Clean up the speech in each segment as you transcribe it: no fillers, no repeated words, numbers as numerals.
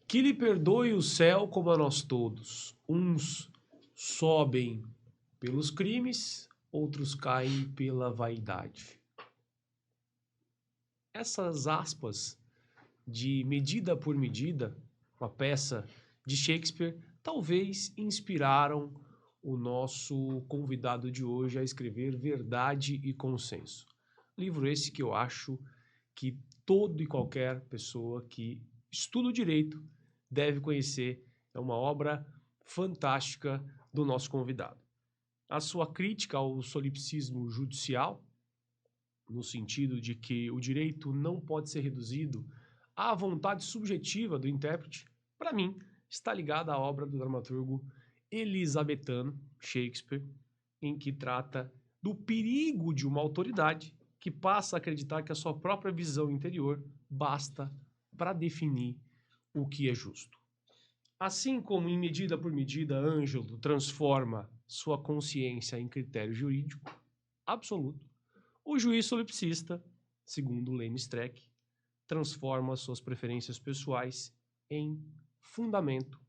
Que lhe perdoe o céu como a nós todos. Uns sobem pelos crimes, outros caem pela vaidade. Essas aspas de Medida por Medida, uma peça de Shakespeare, talvez inspiraram o nosso convidado de hoje a escrever Verdade e Consenso. Livro esse que eu acho que todo e qualquer pessoa que estuda o direito deve conhecer. É uma obra fantástica do nosso convidado. A sua crítica ao solipsismo judicial, no sentido de que o direito não pode ser reduzido à vontade subjetiva do intérprete, para mim, está ligada à obra do dramaturgo elisabetano Shakespeare, em que trata do perigo de uma autoridade que passa a acreditar que a sua própria visão interior basta para definir o que é justo. Assim como em Medida por Medida, Ângelo transforma sua consciência em critério jurídico absoluto, o juiz solipsista, segundo Lênin Streck, transforma suas preferências pessoais em fundamento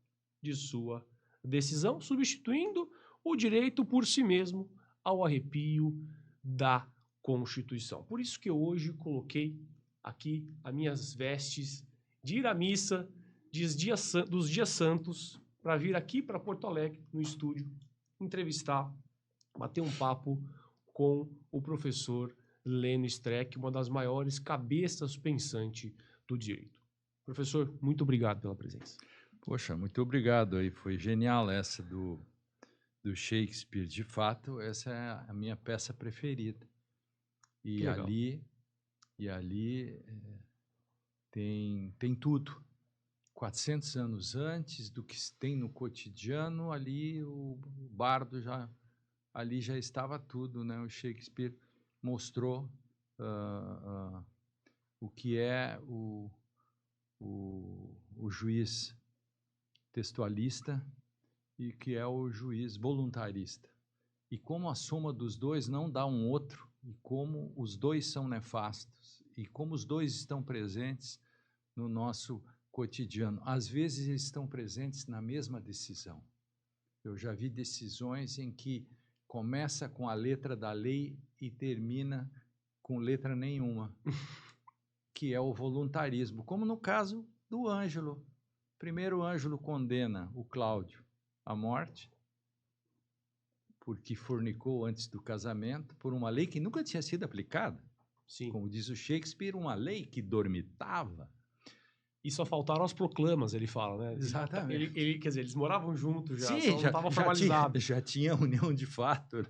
de sua decisão, substituindo o direito por si mesmo ao arrepio da Constituição. Por isso que eu hoje coloquei aqui as minhas vestes de ir à missa dos dias santos para vir aqui para Porto Alegre, no estúdio, entrevistar, bater um papo com o professor Lênin Streck, uma das maiores cabeças pensantes do direito. Professor, muito obrigado pela presença. Poxa, muito obrigado aí, foi genial essa do Shakespeare. De fato, essa é a minha peça preferida. E ali tem tudo. 400 anos antes do que se tem no cotidiano, ali o bardo já estava tudo, né? O Shakespeare mostrou o que é o juiz textualista e que é o juiz voluntarista. E como a soma dos dois não dá um outro, e como os dois são nefastos, e como os dois estão presentes no nosso cotidiano. Às vezes eles estão presentes na mesma decisão. Eu já vi decisões em que começa com a letra da lei e termina com letra nenhuma, que é o voluntarismo, como no caso do Ângelo. Primeiro, o Ângelo condena o Cláudio à morte, porque fornicou antes do casamento, por uma lei que nunca tinha sido aplicada. Sim. Como diz o Shakespeare, uma lei que dormitava. E só faltaram as proclamas, ele fala, né? Exatamente. Quer dizer, eles moravam juntos já, Sim, só não estava formalizado. Já tinha união de fato.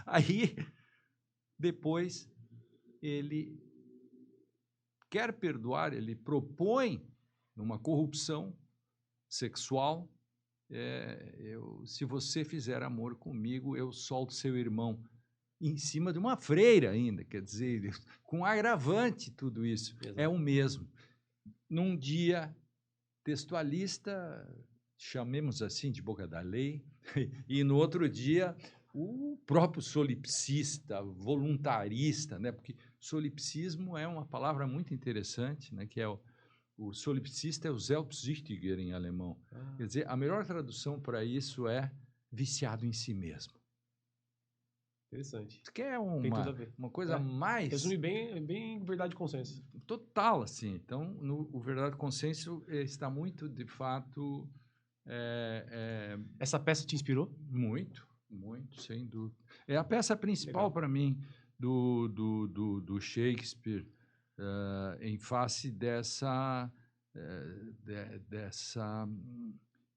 Aí, depois, ele quer perdoar, ele propõe uma corrupção sexual. Se você fizer amor comigo, eu solto seu irmão. Em cima de uma freira ainda, quer dizer, com agravante tudo isso. Exato. É o mesmo. Num dia textualista, chamemos assim de boca da lei, e no outro dia o próprio solipsista, voluntarista, né? Porque solipsismo é uma palavra muito interessante, né? Que é o solipsista é o Selbstsüchtiger em alemão. Quer dizer, a melhor tradução para isso é viciado em si mesmo. Interessante. Que é tem tudo a ver. Uma coisa mais... Resume bem Verdade e Consenso. Total, assim. Então, o Verdade e Consenso está muito, de fato... Essa peça te inspirou? Muito, sem dúvida. É a peça principal para mim do Shakespeare, em face dessa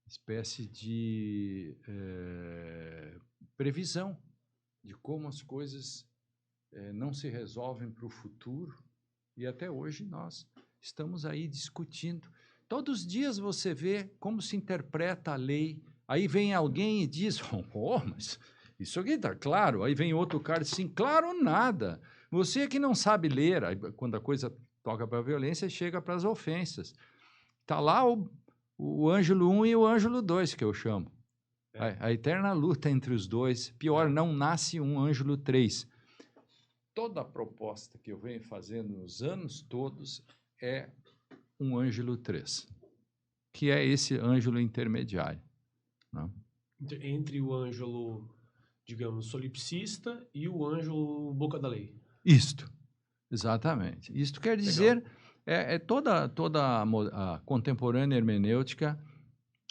espécie de previsão de como as coisas não se resolvem para o futuro, e até hoje nós estamos aí discutindo. Todos os dias você vê como se interpreta a lei, aí vem alguém e diz, mas isso aqui está claro, aí vem outro cara e diz assim, claro nada, você que não sabe ler, aí, quando a coisa toca para a violência, chega para as ofensas. Está lá o Ângelo 1 e o Ângelo 2, que eu chamo. A eterna luta entre os dois. Pior, não nasce um Ângelo 3. Toda a proposta que eu venho fazendo nos anos todos é um Ângelo 3. que é esse Ângelo intermediário, né? Entre o Ângelo, digamos, solipsista e o Ângelo boca da lei. Isto, exatamente. Isto quer dizer, Legal. toda a contemporânea hermenêutica,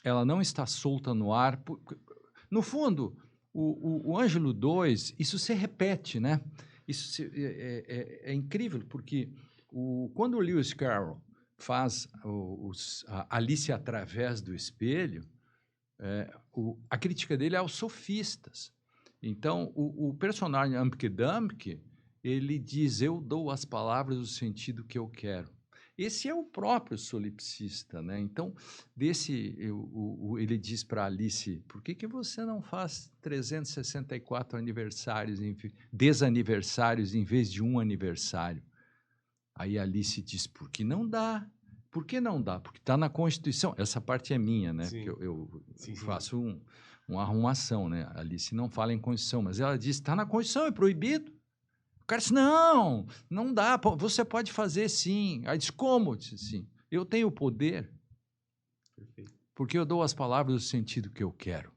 ela não está solta no ar. No fundo, o Ângelo II, isso se repete, né? É incrível, porque quando o Lewis Carroll faz a Alice através do espelho, a crítica dele é aos sofistas. Então, o personagem Humpty Dumpty, ele diz, eu dou às palavras o sentido que eu quero. Esse é o próprio solipsista, né? Então, ele diz para Alice, por que você não faz 364 desaniversários em vez de um aniversário? Aí Alice diz, porque não dá. Por que não dá? Porque está na Constituição. Essa parte é minha, né? Sim. Porque eu Sim. faço uma arrumação, né? Alice não fala em Constituição, mas ela diz, está na Constituição, é proibido. O cara disse, não dá, você pode fazer sim. Aí diz, como? Disse, sim, eu tenho o poder, Perfeito. porque eu dou às palavras o sentido que eu quero.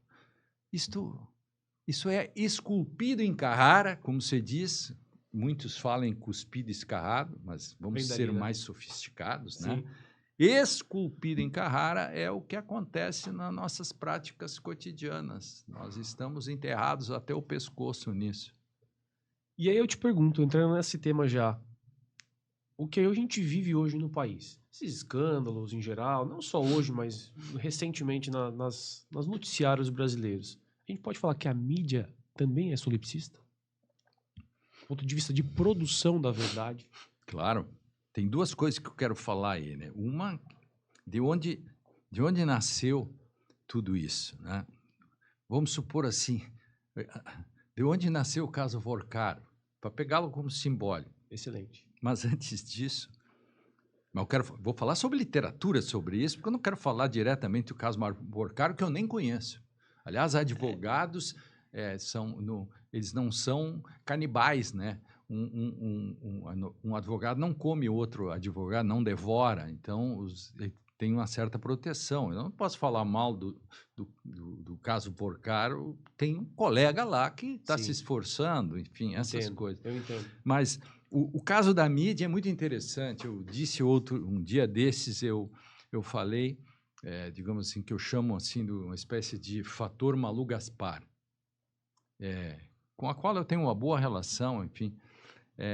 Isso é esculpido em Carrara, como você diz, muitos falam em cuspido escarrado, mas vamos ser mais sofisticados, Sim. né? Esculpido em Carrara é o que acontece nas nossas práticas cotidianas. Nós estamos enterrados até o pescoço nisso. E aí eu te pergunto, entrando nesse tema já, o que a gente vive hoje no país? Esses escândalos em geral, não só hoje, mas recentemente nas noticiários brasileiros. A gente pode falar que a mídia também é solipsista? Do ponto de vista de produção da verdade. Claro. Tem duas coisas que eu quero falar aí, né? Uma, de onde nasceu tudo isso, né? Vamos supor assim, de onde nasceu o caso Vorcaro, para pegá-lo como simbólico. Excelente. Mas antes disso, vou falar sobre literatura sobre isso, porque eu não quero falar diretamente do caso Vorcaro, que eu nem conheço. Aliás, advogados eles não são canibais, né? Um advogado não come outro advogado, não devora, então tem uma certa proteção. Eu não posso falar mal do caso Vorcaro, tem um colega lá que está se esforçando, enfim, essas coisas. Eu entendo. Mas o caso da mídia é muito interessante. Eu disse um dia desses, eu falei, digamos assim, que eu chamo assim de uma espécie de fator Malu Gaspar, com a qual eu tenho uma boa relação, enfim.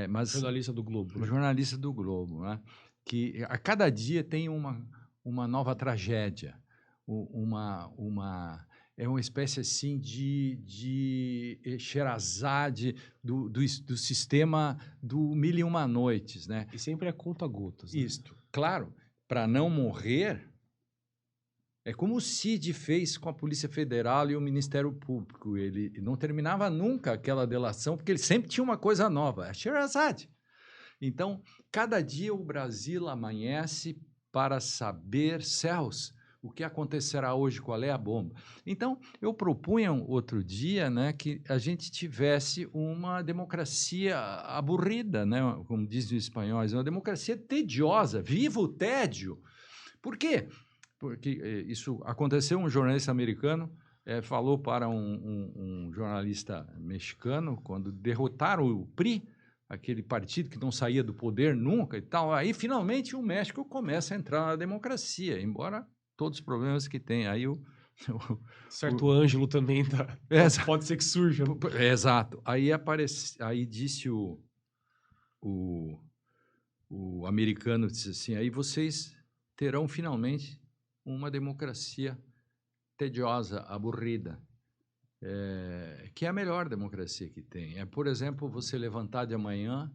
Mas jornalista do Globo. Né? Jornalista do Globo, né? Que a cada dia tem uma nova tragédia, é uma espécie assim de Sherazade do sistema do Mil e Uma Noites, né? E sempre é conta-gotas. Né? Isto, claro, para não morrer, é como o Cid fez com a Polícia Federal e o Ministério Público. Ele não terminava nunca aquela delação, porque ele sempre tinha uma coisa nova, a Sherazade. Então, cada dia o Brasil amanhece para saber, céus, o que acontecerá hoje, qual é a bomba. Então, eu propunha outro dia, né, que a gente tivesse uma democracia aburrida, né, como dizem os espanhóis, uma democracia tediosa, viva o tédio. Por quê? Porque isso aconteceu, um jornalista americano falou para um jornalista mexicano, quando derrotaram o PRI, aquele partido que não saía do poder nunca e tal, aí finalmente o México começa a entrar na democracia, embora todos os problemas que tem. Aí certo Ângelo também pode ser que surja. Exato. Aí disse o americano, disse assim, aí vocês terão finalmente uma democracia tediosa, aburrida, que é a melhor democracia que tem. Por exemplo, você levantar de manhã,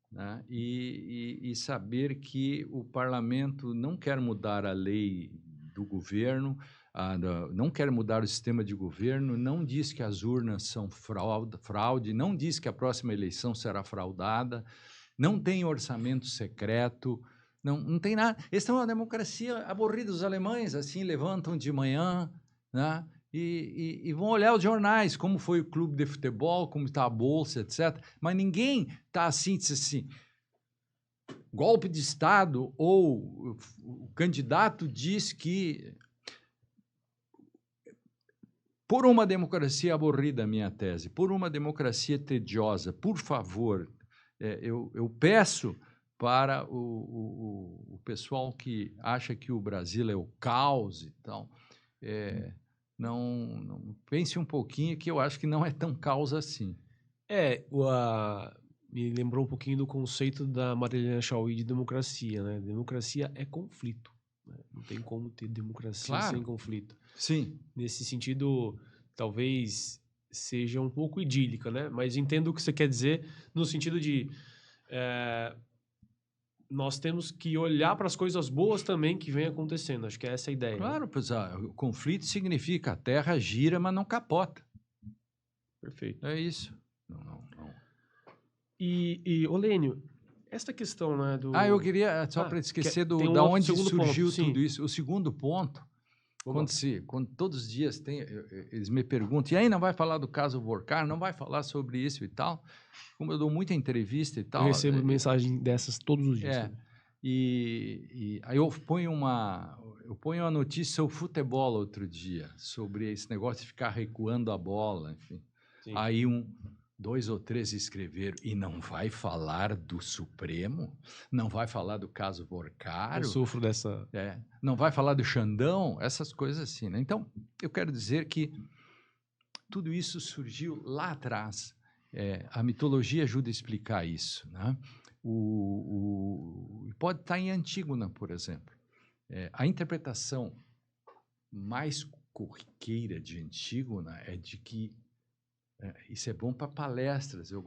né, e saber que o parlamento não quer mudar a lei do governo, não quer mudar o sistema de governo, não diz que as urnas são fraude, não diz que a próxima eleição será fraudada, não tem orçamento secreto, não tem nada. Eles estão uma democracia aborrida. Os alemães assim levantam de manhã, né, e vão olhar os jornais, como foi o clube de futebol, como está a bolsa, etc. Mas ninguém está assim, diz assim, golpe de Estado ou o candidato diz que por uma democracia aborrida, minha tese, por uma democracia tediosa, por favor, eu peço para o pessoal que acha que o Brasil é o caos e tal, não pense um pouquinho que eu acho que não é tão caos assim. Me lembrou um pouquinho do conceito da Marilena Chauí de democracia, né? Democracia é conflito, né? Não tem como ter democracia sem conflito. Sim. Nesse sentido, talvez seja um pouco idílica, né? Mas entendo o que você quer dizer no sentido de nós temos que olhar para as coisas boas também que vem acontecendo. Acho que é essa a ideia. Claro, né? pois o conflito significa a terra gira, mas não capota. Perfeito. É isso. Não. E Olênio, essa questão, né, do... eu queria, só para esquecer da onde surgiu tudo isso. O segundo ponto, quando todos os dias eles me perguntam, e aí não vai falar do caso Vorcar, não vai falar sobre isso e tal, como eu dou muita entrevista e tal. Eu recebo mensagem dessas todos os dias. E aí eu ponho uma notícia sobre futebol outro dia, sobre esse negócio de ficar recuando a bola, enfim. Sim. Aí 2 ou 3 escreveram, e não vai falar do Supremo? Não vai falar do caso Vorcaro? Eu sofro dessa... Não vai falar do Xandão? Essas coisas assim, né? Então, eu quero dizer que tudo isso surgiu lá atrás. A mitologia ajuda a explicar isso, né? Pode estar em Antígona, por exemplo. A interpretação mais corriqueira de Antígona é de que isso é bom para palestras. Eu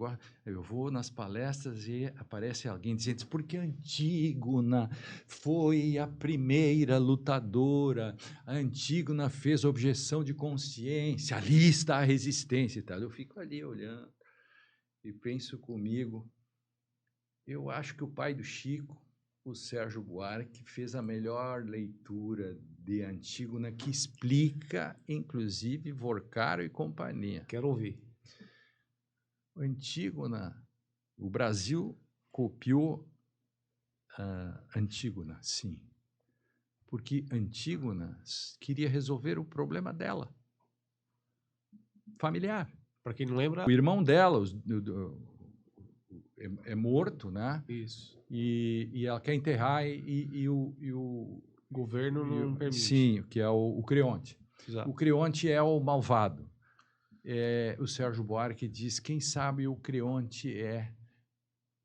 vou nas palestras e aparece alguém dizendo porque Antígona foi a primeira lutadora, a Antígona fez objeção de consciência, ali está a resistência e tal. Eu fico ali olhando e penso comigo, eu acho que o pai do Chico, o Sérgio Buarque, fez a melhor leitura de Antígona, que explica, inclusive, Vorcaro e companhia. Quero ouvir. Antígona, o Brasil copiou Antígona, sim. Porque Antígona queria resolver o problema dela, familiar. Para quem não lembra... O irmão dela é morto, né? Isso. E ela quer enterrar e o governo não permite. Sim, que é o Creonte. Exato. O Creonte é o malvado. O Sérgio Buarque diz, quem sabe o Creonte é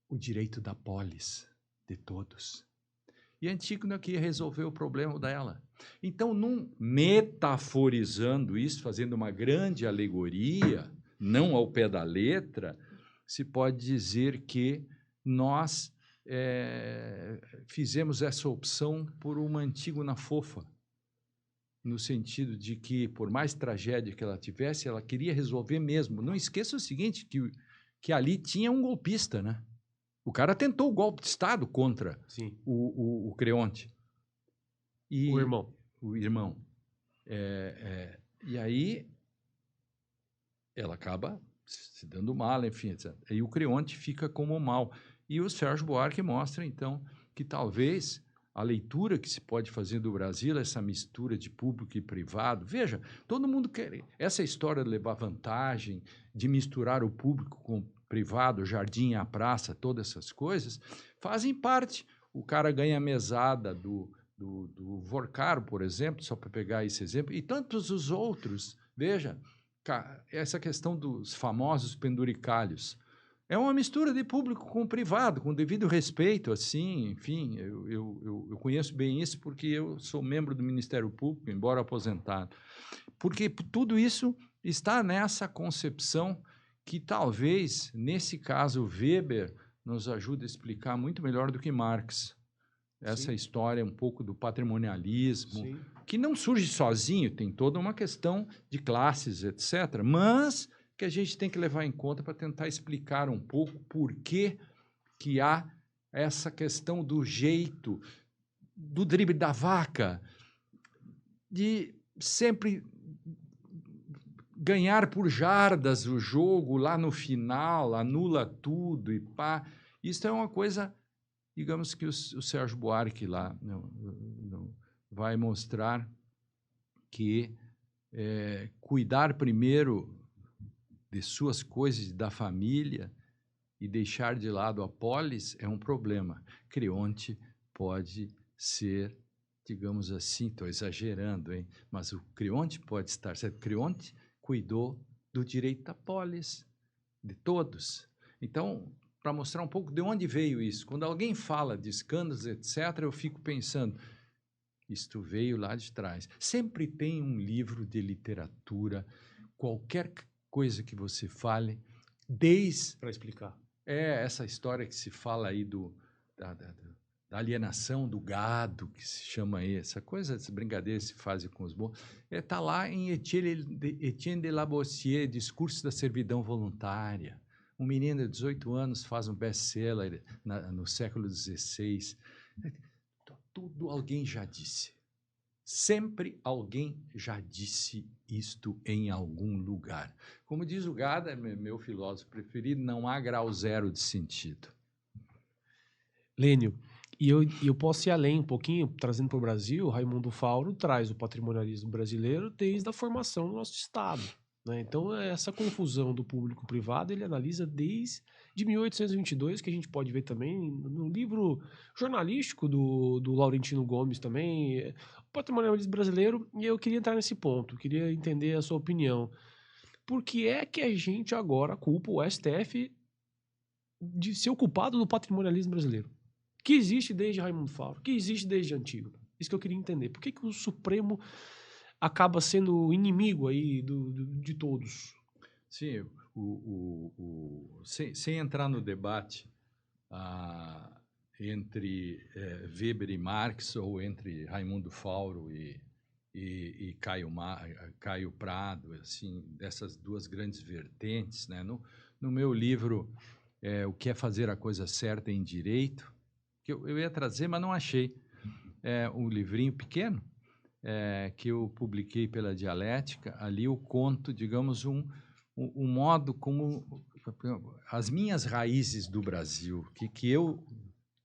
o direito da polis de todos. E Antígona queria resolver o problema dela. Então, metaforizando isso, fazendo uma grande alegoria, não ao pé da letra, se pode dizer que nós fizemos essa opção por uma Antígona fofa, no sentido de que, por mais tragédia que ela tivesse, ela queria resolver mesmo. Não esqueça o seguinte, que ali tinha um golpista, né? O cara tentou o golpe de Estado contra o Creonte. O irmão. O irmão. E aí, ela acaba se dando mal, enfim, etc. E o Creonte fica como mal. E o Sérgio Buarque mostra, então, que talvez a leitura que se pode fazer do Brasil, essa mistura de público e privado. Veja, todo mundo quer... Essa história de levar vantagem, de misturar o público com o privado, o jardim, a praça, todas essas coisas, fazem parte. O cara ganha a mesada do Vorcaro, por exemplo, só para pegar esse exemplo, e tantos os outros. Veja, essa questão dos famosos penduricalhos. É uma mistura de público com privado, com devido respeito, assim, enfim, eu conheço bem isso porque eu sou membro do Ministério Público, embora aposentado. Porque tudo isso está nessa concepção que talvez, nesse caso, Weber nos ajude a explicar muito melhor do que Marx. Essa história um pouco do patrimonialismo, que não surge sozinho, tem toda uma questão de classes, etc., mas que a gente tem que levar em conta para tentar explicar um pouco por que há essa questão do jeito, do drible da vaca, de sempre ganhar por jardas o jogo lá no final, anula tudo e pá. Isso é uma coisa digamos que o Sérgio Buarque lá vai mostrar que cuidar primeiro de suas coisas, da família, e deixar de lado a polis é um problema. Creonte pode ser, digamos assim, estou exagerando, hein? Mas o Creonte pode estar certo. Creonte cuidou do direito da polis, de todos. Então, para mostrar um pouco de onde veio isso, quando alguém fala de escândalos, etc., eu fico pensando, isto veio lá de trás. Sempre tem um livro de literatura, qualquer coisa que você fale, desde... Para explicar. essa história que se fala aí da alienação do gado, que se chama aí, essa coisa, essa brincadeira que se faz com os bons, está lá em Etienne de Labossière, Discurso da Servidão Voluntária. Um menino de 18 anos faz um best-seller no século XVI. Tudo alguém já disse. Sempre alguém já disse isto em algum lugar. Como diz o Gada, meu filósofo preferido, não há grau zero de sentido. Lênio, e eu posso ir além um pouquinho, trazendo para o Brasil, Raimundo Fauro traz o patrimonialismo brasileiro desde a formação do nosso Estado. Né? Então, essa confusão do público-privado, ele analisa desde 1822, que a gente pode ver também no livro jornalístico do Laurentino Gomes também, o patrimonialismo brasileiro, e eu queria entrar nesse ponto, queria entender a sua opinião. Por que é que a gente agora culpa o STF de ser o culpado do patrimonialismo brasileiro? Que existe desde Raimundo Fauro, que existe desde Antígona. Isso que eu queria entender. Por que o Supremo acaba sendo inimigo aí de todos? Sim, sem entrar no debate entre Weber e Marx, ou entre Raimundo Fauro e Caio Prado, assim, dessas duas grandes vertentes, né? No meu livro, O que é fazer a coisa certa em direito, que eu ia trazer, mas não achei. Um livrinho pequeno, que eu publiquei pela Dialética. Ali eu conto, digamos, um modo como as minhas raízes do Brasil, que eu,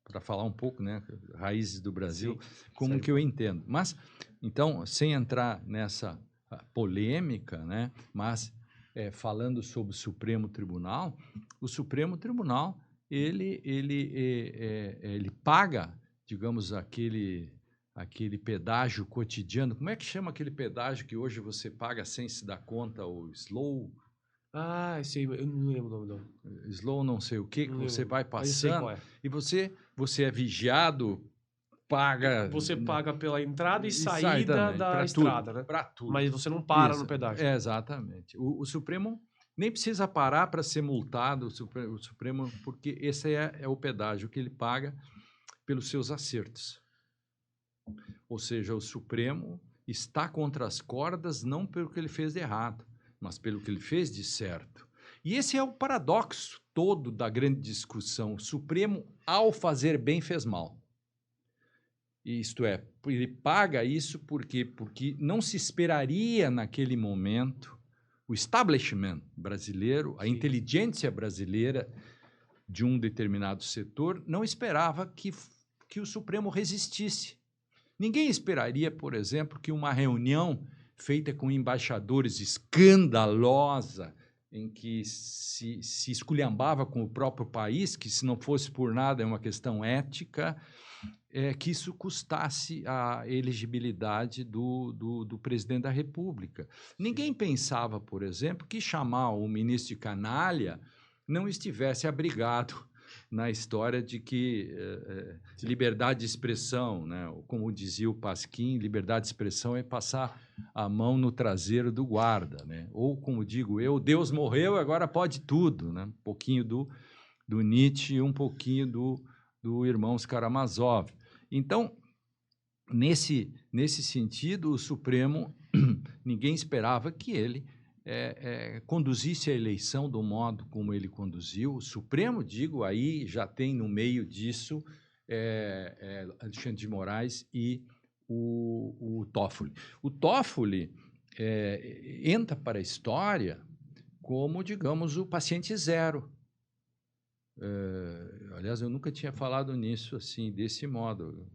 para falar um pouco, né, raízes do Brasil, sim, como certo, que eu entendo. Mas, então, sem entrar nessa polêmica, né, mas falando sobre o Supremo Tribunal, ele paga, digamos, aquele pedágio cotidiano. Como é que chama aquele pedágio que hoje você paga sem se dar conta, o slow? Ah, sei, eu não lembro o nome não. Slow não sei o quê, que você vai Mas eu sei passando qual é. E você é vigiado, paga... Você paga pela entrada e saída também, da estrada, né? Para tudo. Mas você não para Isso, no pedágio. Exatamente. O Supremo nem precisa parar para ser multado, o Supremo, porque esse é o pedágio que ele paga pelos seus acertos. Ou seja, o Supremo está contra as cordas não pelo que ele fez de errado, mas pelo que ele fez de certo. E esse é o paradoxo todo da grande discussão. O Supremo, ao fazer bem, fez mal. Isto é, ele paga isso porque não se esperaria naquele momento o establishment brasileiro, a inteligência brasileira de um determinado setor, não esperava que o Supremo resistisse. Ninguém esperaria, por exemplo, que uma reunião feita com embaixadores escandalosa, em que se esculhambava com o próprio país, que se não fosse por nada é uma questão ética, que isso custasse a elegibilidade do presidente da República. Ninguém pensava, por exemplo, que chamar o ministro de canalha não estivesse abrigado na história de que liberdade de expressão, né? Como dizia o Pasquim, liberdade de expressão é passar a mão no traseiro do guarda, né? Ou, como digo eu, Deus morreu, agora pode tudo, né? Um pouquinho do Nietzsche e um pouquinho do Irmãos Karamazov. Então, nesse sentido, o Supremo, ninguém esperava que ele conduzisse a eleição do modo como ele conduziu. O Supremo, digo, aí já tem no meio disso Alexandre de Moraes e o Toffoli. O Toffoli entra para a história como, digamos, o paciente zero. Aliás, eu nunca tinha falado nisso assim, desse modo.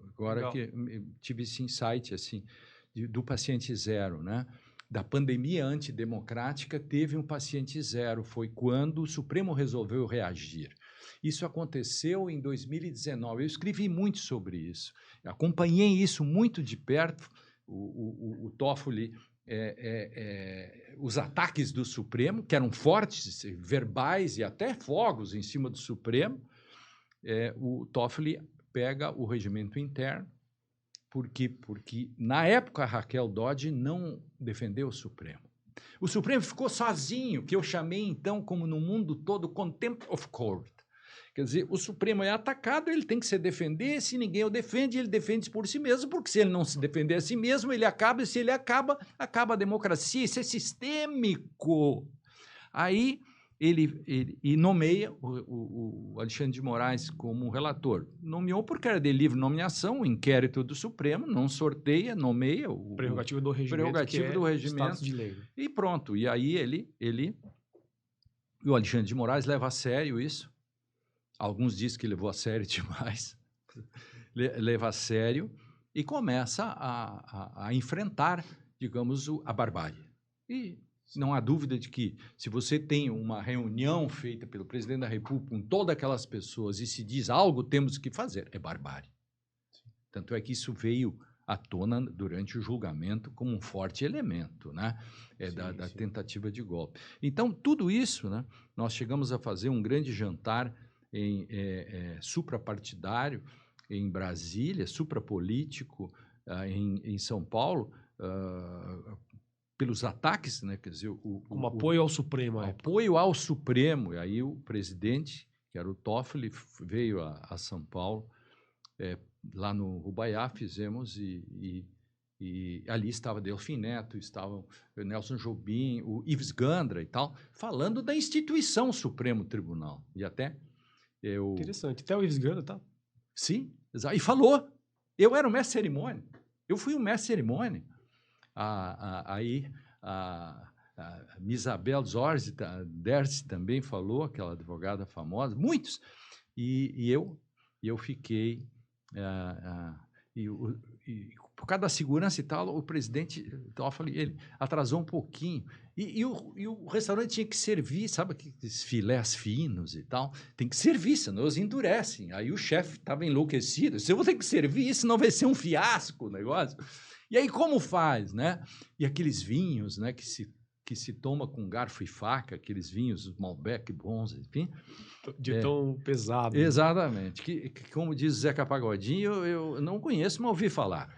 Agora Legal. que tive esse insight assim, do paciente zero, né? Da pandemia antidemocrática, teve um paciente zero. Foi quando o Supremo resolveu reagir. Isso aconteceu em 2019. Eu escrevi muito sobre isso. Acompanhei isso muito de perto. O Toffoli, os ataques do Supremo, que eram fortes, verbais e até fogos em cima do Supremo. O Toffoli pega o regimento interno. Por quê? Porque, na época, a Raquel Dodge não defendeu o Supremo. O Supremo ficou sozinho, que eu chamei, então, como no mundo todo, contempt of court. Quer dizer, o Supremo é atacado, ele tem que se defender, se ninguém o defende, ele defende por si mesmo, porque se ele não se defender a si mesmo, ele acaba, e se ele acaba, acaba a democracia. Isso é sistêmico. Aí ele nomeia o Alexandre de Moraes como relator. Nomeou porque era de livre nomeação, o inquérito do Supremo, não sorteia, nomeia o Prerrogativa do regimento, prerrogativa que é do regimento, status de lei. e pronto. E aí o Alexandre de Moraes leva a sério isso. Alguns dizem que levou a sério demais. Leva a sério e começa a enfrentar, digamos, a barbárie. E não há dúvida de que, se você tem uma reunião feita pelo presidente da República com todas aquelas pessoas e se diz algo temos que fazer, é barbárie. Tanto é que isso veio à tona durante o julgamento como um forte elemento, né? Da tentativa de golpe. Então, tudo isso, né, nós chegamos a fazer um grande jantar suprapartidário em Brasília, suprapolítico em São Paulo, pelos ataques, né? Quer dizer, como apoio ao Supremo. Apoio ao Supremo. E aí o presidente, que era o Toffoli, veio a São Paulo, lá no Rubaiá, fizemos, e ali estava Delfim Neto, estavam Nelson Jobim, o Ives Gandra e tal, falando da instituição Supremo Tribunal. E até Interessante. Até o Ives Gandra, tá? Sim, exato. E falou. Eu era o mestre de cerimônia. Eu fui o mestre de cerimônia. Aí a Isabel Zorzi Dersi também falou, aquela advogada famosa, muitos. E eu fiquei... por causa da segurança e tal, o presidente Toffoli, ele atrasou um pouquinho. E o restaurante tinha que servir, sabe, aqueles filés finos e tal, tem que servir, senão eles endurecem. Aí o chefe estava enlouquecido, eu vou ter que servir, senão vai ser um fiasco o negócio. E aí como faz, né? E aqueles vinhos, né, que se toma com garfo e faca, aqueles vinhos Malbec bons, enfim. De tão pesado. Exatamente. Que, como diz Zeca Pagodinho, eu não conheço, mas ouvi falar.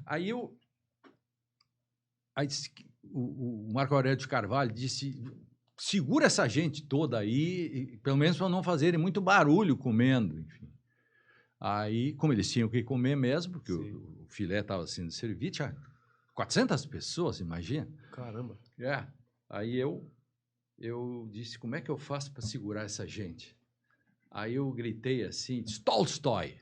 Aí o Marco Aurélio de Carvalho disse, segura essa gente toda aí, pelo menos para não fazerem muito barulho comendo, enfim. Aí, como eles tinham que comer mesmo, porque o filé estava sendo servido, tinha 400 pessoas, imagina. Caramba. Aí eu disse, como é que eu faço para segurar essa gente? Aí eu gritei assim, Tolstói.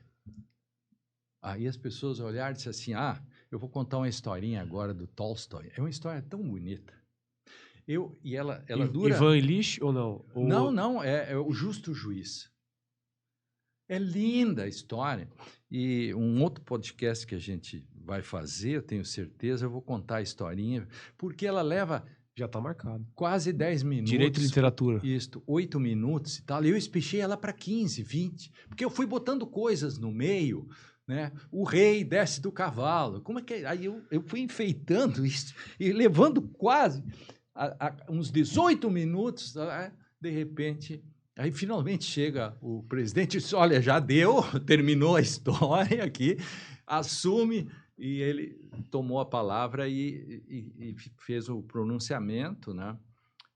Aí as pessoas olharam e disseram assim, eu vou contar uma historinha agora do Tolstói. É uma história tão bonita. Ela dura... Ivan Illich ou não? Não, é o Justo Juiz. É linda a história. E um outro podcast que a gente vai fazer, eu tenho certeza, eu vou contar a historinha, porque ela leva... Já está marcado. Quase 10 minutos. Direito de literatura. Isso, 8 minutos e tal. E eu espichei ela para 15, 20, porque eu fui botando coisas no meio, né? O rei desce do cavalo. Como é que é? Aí eu fui enfeitando isso e levando quase uns 18 minutos, de repente... Aí, finalmente, chega o presidente e diz, olha, já deu, terminou a história aqui, assume, e ele tomou a palavra e fez o pronunciamento, né,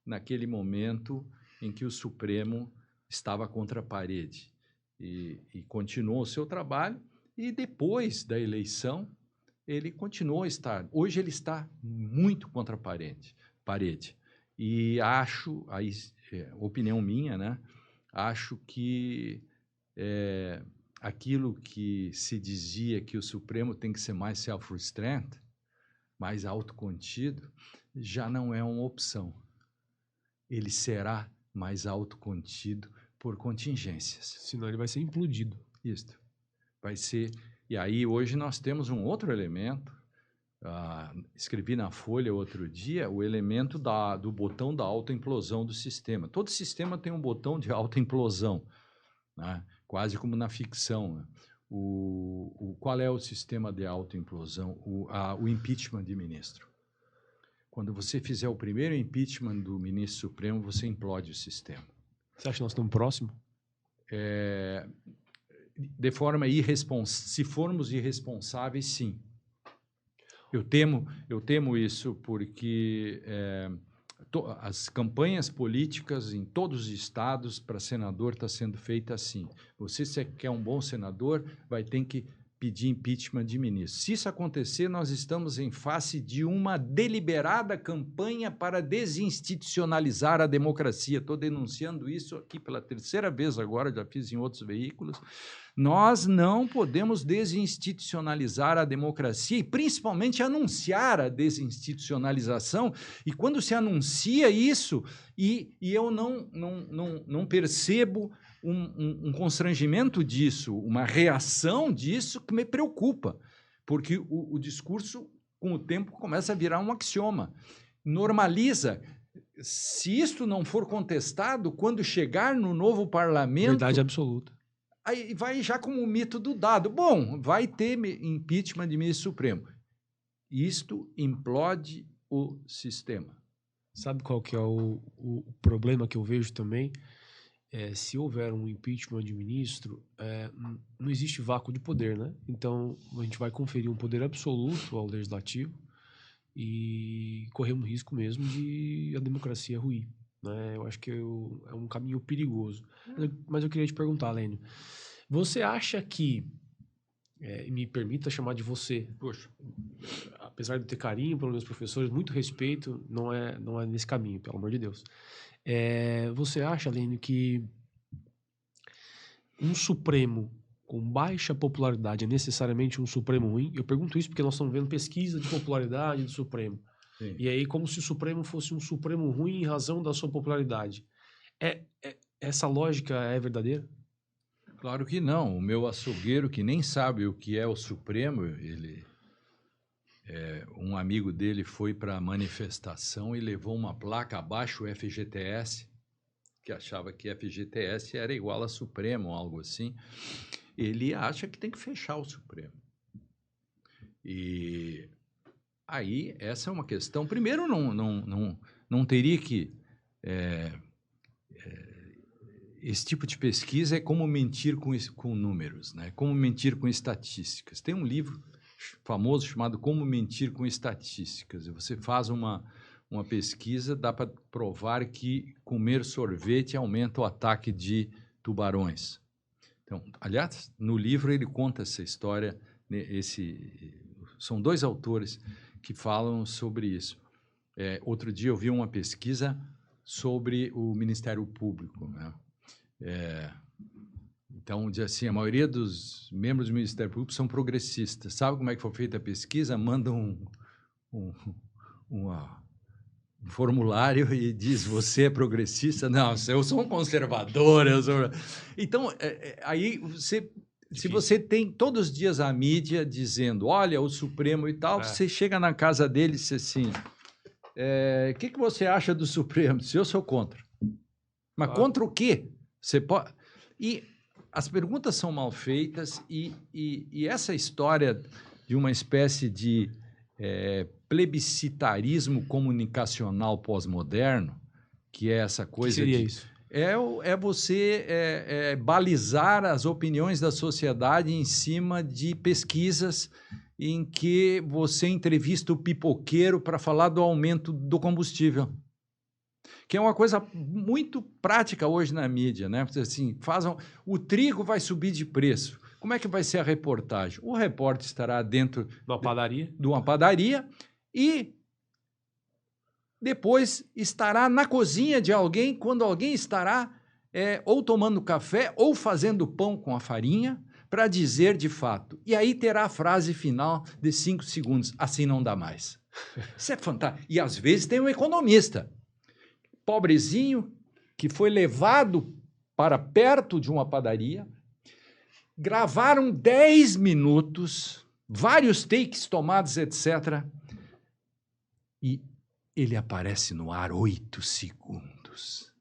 naquele momento em que o Supremo estava contra a parede. E continuou o seu trabalho, e depois da eleição, ele continuou a estar. Hoje ele está muito contra a parede. E acho, aí, opinião minha, né? Acho que aquilo que se dizia que o Supremo tem que ser mais self-restraint, mais autocontido, já não é uma opção. Ele será mais autocontido por contingências. Senão ele vai ser implodido. Isso. Vai ser... E aí, hoje, nós temos um outro elemento. Escrevi na Folha outro dia o elemento do botão da autoimplosão do sistema. Todo sistema tem um botão de autoimplosão, né? Quase como na ficção. Né? Qual é o sistema de autoimplosão? O impeachment de ministro. Quando você fizer o primeiro impeachment do ministro Supremo, você implode o sistema. Você acha que nós estamos próximos? De forma irresponsável. Se formos irresponsáveis, sim. Eu temo isso porque as campanhas políticas em todos os estados para senador está sendo feita assim. Você, se quer um bom senador, vai ter que pedir impeachment de ministro. Se isso acontecer, nós estamos em face de uma deliberada campanha para desinstitucionalizar a democracia. Estou denunciando isso aqui pela terceira vez agora, já fiz em outros veículos. Nós não podemos desinstitucionalizar a democracia e, principalmente, anunciar a desinstitucionalização. E quando se anuncia isso, e eu não percebo um constrangimento disso, uma reação disso que me preocupa, porque o discurso, com o tempo, começa a virar um axioma. Normaliza. Se isto não for contestado, quando chegar no novo parlamento... Verdade absoluta. Aí vai já como o mito do dado. Bom, vai ter impeachment de ministro supremo. Isto implode o sistema. Sabe qual que é o problema que eu vejo também? Se houver um impeachment de ministro, não existe vácuo de poder, né? Então, a gente vai conferir um poder absoluto ao legislativo e corremos risco mesmo de a democracia ruir, né? Eu acho que é um caminho perigoso. Mas eu queria te perguntar, Lênio, você acha que, me permita chamar de você, Poxa, apesar de ter carinho pelos meus professores, muito respeito, não é nesse caminho, pelo amor de Deus. Você acha, Lênio, que um Supremo com baixa popularidade é necessariamente um Supremo ruim? Eu pergunto isso porque nós estamos vendo pesquisa de popularidade do Supremo. sim. E aí, como se o Supremo fosse um Supremo ruim em razão da sua popularidade. Essa lógica é verdadeira? Claro que não. O meu açougueiro, que nem sabe o que é o Supremo, um amigo dele foi para a manifestação e levou uma placa abaixo o FGTS, que achava que FGTS era igual a Supremo, algo assim. Ele acha que tem que fechar o Supremo. E aí, essa é uma questão. Primeiro, não teria que... esse tipo de pesquisa é como mentir com números, né? Como mentir com estatísticas. Tem um livro famoso chamado Como Mentir com Estatísticas. Você faz uma pesquisa, dá para provar que comer sorvete aumenta o ataque de tubarões. Então, aliás, no livro ele conta essa história. São dois autores que falam sobre isso. Outro dia eu vi uma pesquisa sobre o Ministério Público, né? Então, diz assim, a maioria dos membros do Ministério Público são progressistas. Sabe como é que foi feita a pesquisa? Manda um formulário e diz, você é progressista? Não, eu sou um conservador. Então, aí se você tem todos os dias a mídia dizendo, olha, o Supremo e tal, você chega na casa dele e diz assim, o que você acha do Supremo? Se eu sou contra. Mas contra o quê? Você pode... E as perguntas são mal feitas e essa história de uma espécie de plebiscitarismo comunicacional pós-moderno, que é essa coisa... O que seria isso? Você balizar as opiniões da sociedade em cima de pesquisas em que você entrevista o pipoqueiro para falar do aumento do combustível. Que é uma coisa muito prática hoje na mídia, né? Assim, o trigo vai subir de preço. Como é que vai ser a reportagem? O repórter estará dentro de uma padaria e depois estará na cozinha de alguém, quando alguém estará ou tomando café ou fazendo pão com a farinha para dizer de fato. E aí terá a frase final de 5 segundos. Assim não dá mais. Isso é fantástico. E às vezes tem um economista pobrezinho, que foi levado para perto de uma padaria, gravaram 10 minutos, vários takes tomados, etc. E ele aparece no ar 8 segundos.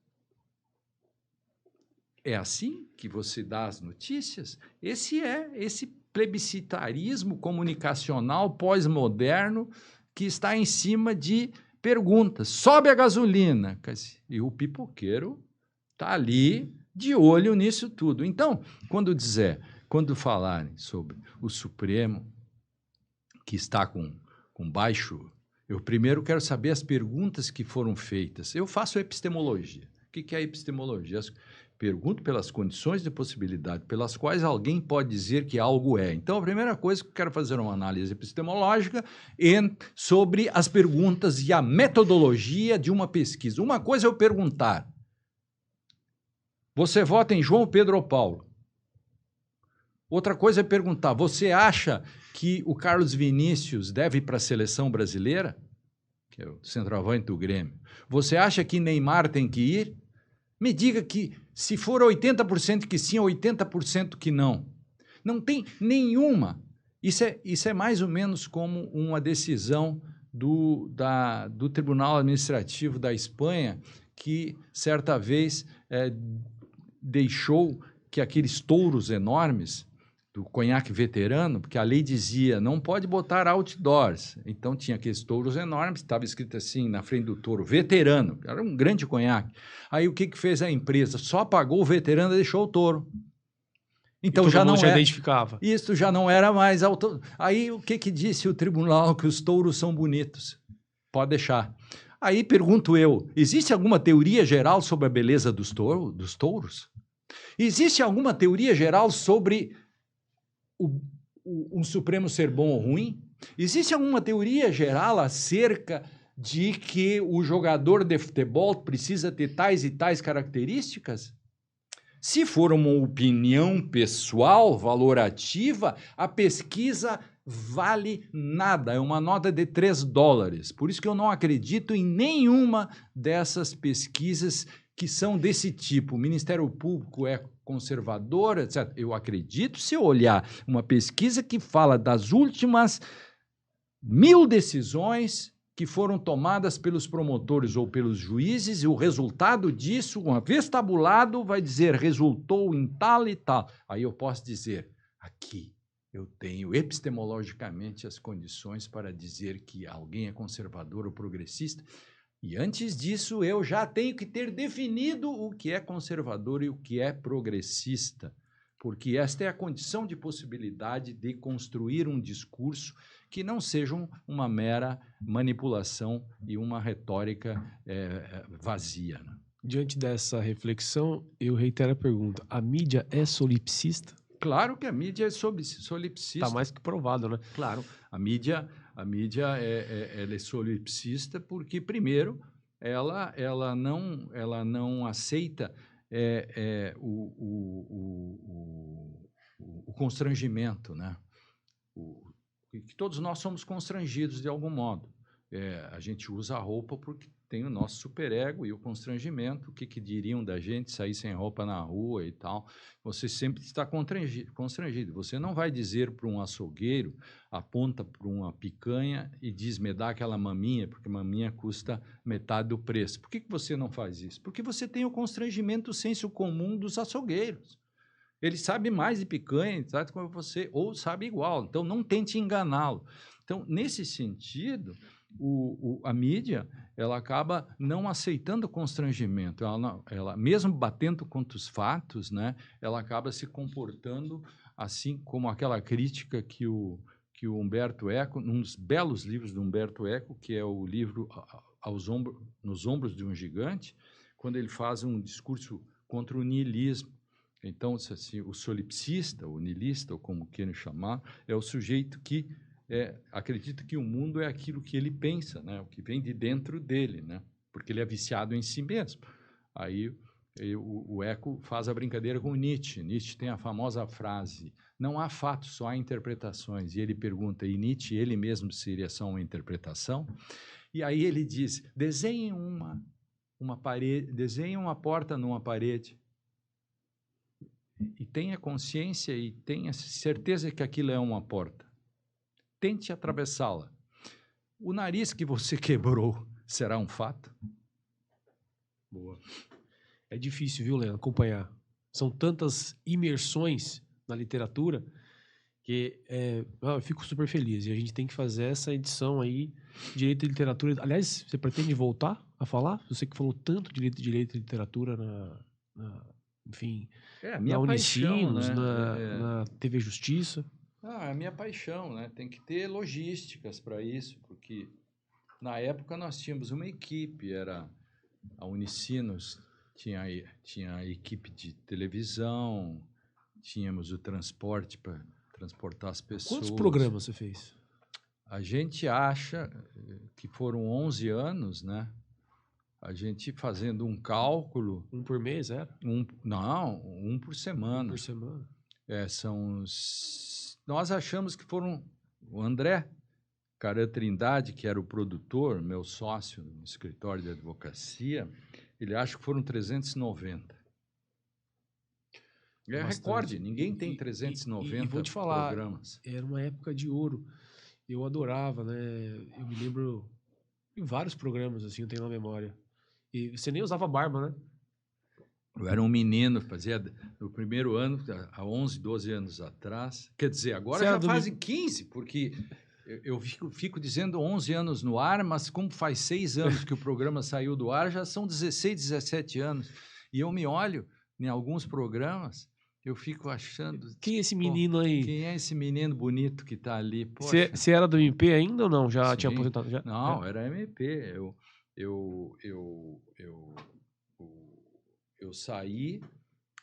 É assim que você dá as notícias? Esse plebiscitarismo comunicacional pós-moderno que está em cima de perguntas. Sobe a gasolina. E o pipoqueiro está ali de olho nisso tudo. Então, quando falarem sobre o Supremo, que está com baixo... Eu primeiro quero saber as perguntas que foram feitas. Eu faço epistemologia. O que é epistemologia? Pergunto pelas condições de possibilidade pelas quais alguém pode dizer que algo é. Então, a primeira coisa que eu quero fazer uma análise epistemológica sobre as perguntas e a metodologia de uma pesquisa. Uma coisa é eu perguntar: você vota em João, Pedro ou Paulo? Outra coisa é perguntar: você acha que o Carlos Vinícius deve ir para a seleção brasileira? Que é o centroavante do Grêmio. Você acha que Neymar tem que ir? Me diga que se for 80% que sim, 80% que não. Não tem nenhuma. Isso é mais ou menos como uma decisão do Tribunal Administrativo da Espanha, que certa vez deixou que aqueles touros enormes do conhaque veterano, porque a lei dizia, não pode botar outdoors. Então, tinha aqueles touros enormes, estava escrito assim, na frente do touro, veterano, era um grande conhaque. Aí, o que fez a empresa? Só pagou o veterano e deixou o touro. Então, já não já identificava. Isso já não era mais... Aí, o que disse o tribunal? Que os touros são bonitos. Pode deixar. Aí, pergunto eu, existe alguma teoria geral sobre a beleza dos touros? Existe alguma teoria geral sobre um Supremo ser bom ou ruim? Existe alguma teoria geral acerca de que o jogador de futebol precisa ter tais e tais características? Se for uma opinião pessoal, valorativa, a pesquisa vale nada, é uma nota de $3. Por isso que eu não acredito em nenhuma dessas pesquisas que são desse tipo. O Ministério Público é conservador, etc. Eu acredito se eu olhar uma pesquisa que fala das últimas 1000 decisões que foram tomadas pelos promotores ou pelos juízes, e o resultado disso, uma vez tabulado, vai dizer resultou em tal e tal. Aí eu posso dizer, aqui eu tenho epistemologicamente as condições para dizer que alguém é conservador ou progressista. E antes disso, eu já tenho que ter definido o que é conservador e o que é progressista, porque esta é a condição de possibilidade de construir um discurso que não seja uma mera manipulação e uma retórica vazia. Né? Diante dessa reflexão, eu reitero a pergunta: a mídia é solipsista? Claro que a mídia é solipsista. Está mais que provado, né? Claro, a mídia ela é solipsista porque, primeiro, ela não aceita o constrangimento, né? Que todos nós somos constrangidos de algum modo. A gente usa a roupa porque tem o nosso superego e o constrangimento, o que diriam da gente sair sem roupa na rua e tal. Você sempre está constrangido. Você não vai dizer para um açougueiro, aponta para uma picanha e diz, me dá aquela maminha, porque maminha custa metade do preço. Por que você não faz isso? Porque você tem o constrangimento, o senso comum dos açougueiros. Ele sabe mais de picanha, sabe como você, ou sabe igual. Então, não tente enganá-lo. Então, nesse sentido, a mídia ela acaba não aceitando o constrangimento. Ela mesmo batendo contra os fatos, né, ela acaba se comportando assim como aquela crítica que o Humberto Eco, num dos belos livros do Humberto Eco, que é o livro Nos Ombros de um Gigante, quando ele faz um discurso contra o niilismo. Então, assim, o solipsista, o niilista, ou como queiram chamar, é o sujeito que acredita que o mundo é aquilo que ele pensa, né? O que vem de dentro dele, né? Porque ele é viciado em si mesmo. Aí o Eco faz a brincadeira com o Nietzsche. Nietzsche tem a famosa frase, não há fatos, só há interpretações. E ele pergunta, e Nietzsche, ele mesmo, seria só uma interpretação? E aí ele diz, desenhe uma parede, desenhe uma porta numa parede. e tenha consciência e tenha certeza que aquilo é uma porta. Tente atravessá-la. O nariz que você quebrou será um fato? Boa. É difícil, viu, Leandro, acompanhar. São tantas imersões na literatura que eu fico super feliz. E a gente tem que fazer essa edição aí, Direito e Literatura. Aliás, você pretende voltar a falar? Você que falou tanto de Direito e Literatura enfim, É a na minha paixão, Unicinos, né? na TV Justiça. É a minha paixão, né? Tem que ter logísticas para isso, porque na época nós tínhamos uma equipe, era a Unicinos, tinha a equipe de televisão, tínhamos o transporte para transportar as pessoas. Quantos programas você fez? A gente acha que foram 11 anos, né? A gente fazendo um cálculo... Um por mês, era? Não, um por semana. Um por semana. Nós achamos que foram... O André Caran Trindade, que era o produtor, meu sócio no escritório de advocacia, ele acha que foram 390. É recorde, ninguém tem 390 e vou te falar, programas. Era uma época de ouro. Eu adorava, né? Eu me lembro em vários programas, assim, eu tenho na memória. E você nem usava barba, né? Eu era um menino, fazia no primeiro ano, há 11, 12 anos atrás. Quer dizer, agora já fazem 15, porque eu fico dizendo 11 anos no ar, mas como faz 6 anos que o programa saiu do ar, já são 16, 17 anos. E eu me olho em alguns programas, eu fico achando... Quem é esse menino aí? Quem é esse menino bonito que está ali? Você era do MP ainda ou não? Já Sim. tinha aposentado? Já? Não, era MP. Eu saí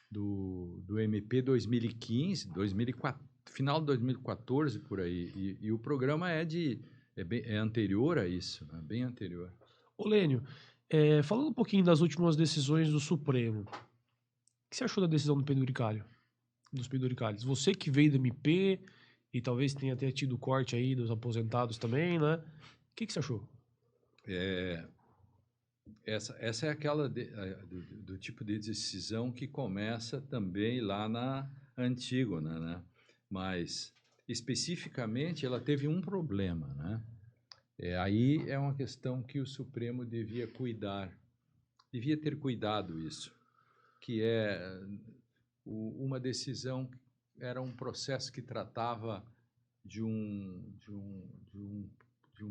do MP 2015, 2004, final de 2014, por aí. E o programa é anterior a isso, né? Bem anterior. Ô, Lênio, falando um pouquinho das últimas decisões do Supremo, o que você achou da decisão do penduricalho? Dos penduricalhos? Você que veio do MP e talvez tenha até tido corte aí dos aposentados também, né? O que você achou? Essa é aquela do tipo de decisão que começa também lá na Antígona, né? Mas, especificamente, ela teve um problema, né? Aí é uma questão que o Supremo devia ter cuidado isso, que uma decisão, era um processo que tratava de um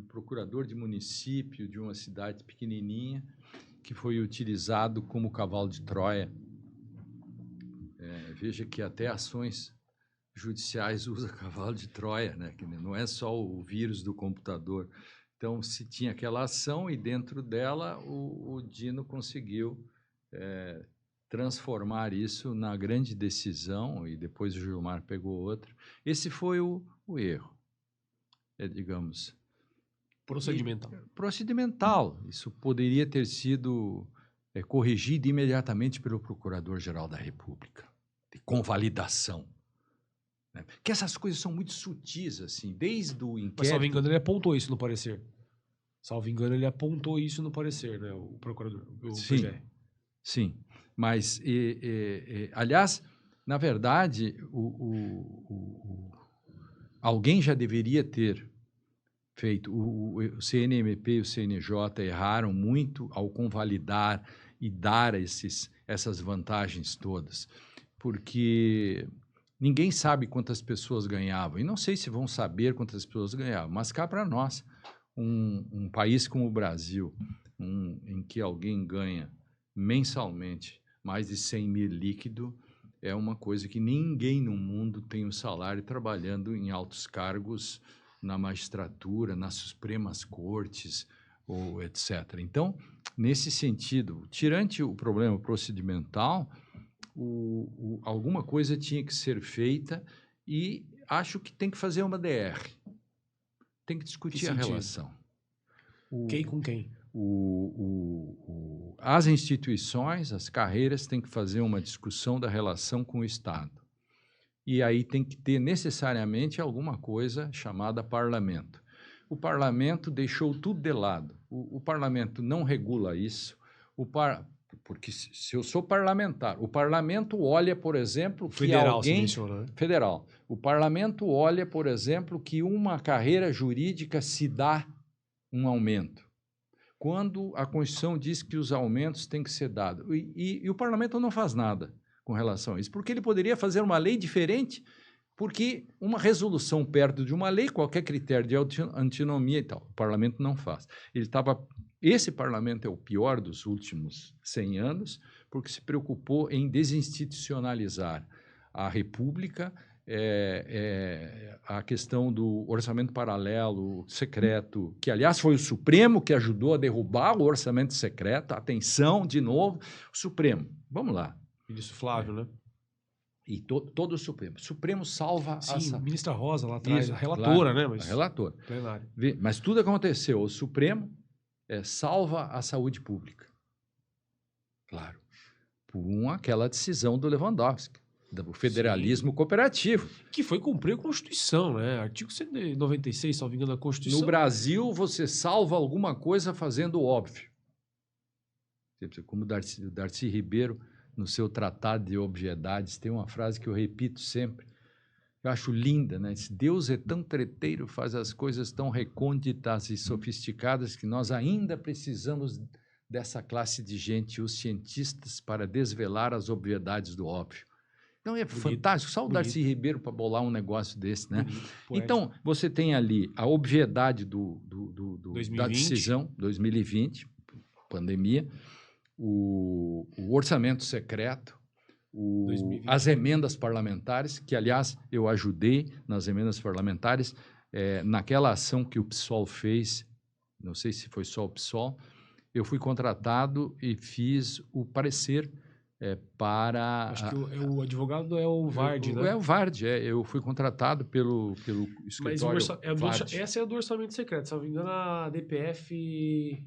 procurador de município de uma cidade pequenininha que foi utilizado como cavalo de Troia. Veja que até ações judiciais usam cavalo de Troia, né? Que não é só o vírus do computador. Então, se tinha aquela ação e dentro dela o Dino conseguiu transformar isso na grande decisão e depois o Gilmar pegou outra. Esse foi o erro, digamos... Procedimental. Isso poderia ter sido corrigido imediatamente pelo Procurador-Geral da República, de convalidação. Né? Porque essas coisas são muito sutis, assim, desde o inquérito... Mas, salvo engano, ele apontou isso no parecer. Salvo engano, ele apontou isso no parecer, né? O procurador, o PGR. Sim, mas, aliás, na verdade, alguém já deveria ter feito. O CNMP e o CNJ erraram muito ao convalidar e dar essas vantagens todas, porque ninguém sabe quantas pessoas ganhavam, e não sei se vão saber quantas pessoas ganhavam, mas cá para nós, um país como o Brasil, em que alguém ganha mensalmente mais de 100 mil líquido, é uma coisa que ninguém no mundo tem um salário trabalhando em altos cargos na magistratura, nas Supremas Cortes, ou etc. Então, nesse sentido, tirante o problema procedimental, alguma coisa tinha que ser feita e acho que tem que fazer uma DR. Tem que discutir a relação. Quem com quem? As instituições, as carreiras, têm que fazer uma discussão da relação com o Estado. E aí tem que ter necessariamente alguma coisa chamada parlamento. O parlamento deixou tudo de lado. O parlamento não regula isso. porque se eu sou parlamentar, o parlamento olha, por exemplo, que Federal, alguém... se menciona, né? Federal. O parlamento olha, por exemplo, que uma carreira jurídica se dá um aumento, quando a Constituição diz que os aumentos têm que ser dados. E o parlamento não faz nada com relação a isso, porque ele poderia fazer uma lei diferente, porque uma resolução perto de uma lei, qualquer critério de antinomia e tal, o parlamento não faz. Esse parlamento é o pior dos últimos 100 anos, porque se preocupou em desinstitucionalizar a República, a questão do orçamento paralelo, secreto, que, aliás, foi o Supremo que ajudou a derrubar o orçamento secreto. Atenção, de novo, o Supremo. Vamos lá. Ministro Flávio, né? E todo o Supremo. O Supremo salva... Sim, ministra Rosa lá atrás, Isso, a relatora, claro, né? Mas a relatora. plenário. Mas tudo aconteceu. O Supremo salva a saúde pública. Claro. Por aquela decisão do Lewandowski, do federalismo cooperativo. Que foi cumprir a Constituição, né? Artigo 196, salvo engano, da Constituição. No Brasil, você salva alguma coisa fazendo o óbvio. Como o Darcy Ribeiro, no seu Tratado de Obviedades, tem uma frase que eu repito sempre, eu acho linda, né? Deus é tão treteiro, faz as coisas tão recônditas e sofisticadas que nós ainda precisamos dessa classe de gente, os cientistas, para desvelar as obviedades do óbvio. Então é bonito, fantástico, só o Darcy Ribeiro para bolar um negócio desse, né? Bonito, então, você tem ali a obviedade da decisão, 2020, pandemia, o orçamento secreto, as emendas parlamentares, que, aliás, eu ajudei nas emendas parlamentares, naquela ação que o PSOL fez, não sei se foi só o PSOL, eu fui contratado e fiz o parecer para... Acho que o advogado é o Vard, né? É o Vard, eu fui contratado pelo escritório Mas essa é a do orçamento secreto, se não me engano, a DPF...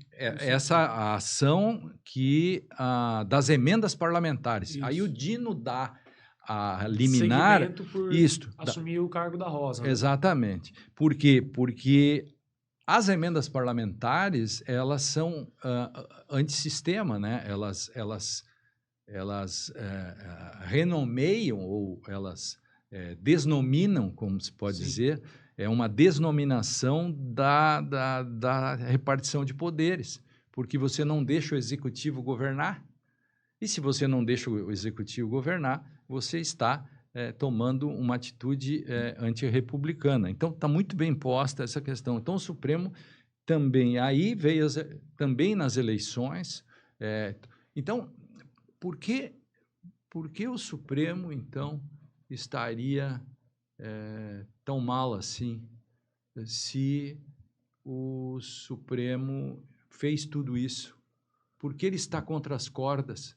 a ação das emendas parlamentares. Isso. Aí o Dino dá a liminar... por assumir o cargo da Rosa. Né? Exatamente. Por quê? Porque... as emendas parlamentares, elas são antissistema, né? Elas renomeiam ou elas desnominam, como se pode dizer, é uma desnominação da repartição de poderes, porque você não deixa o executivo governar, e se você não deixa o executivo governar, você está tomando uma atitude antirrepublicana. Então, está muito bem posta essa questão. Então, o Supremo também, aí veio também nas eleições. Então, por que o Supremo, então, estaria tão mal assim, se o Supremo fez tudo isso? Por que ele está contra as cordas?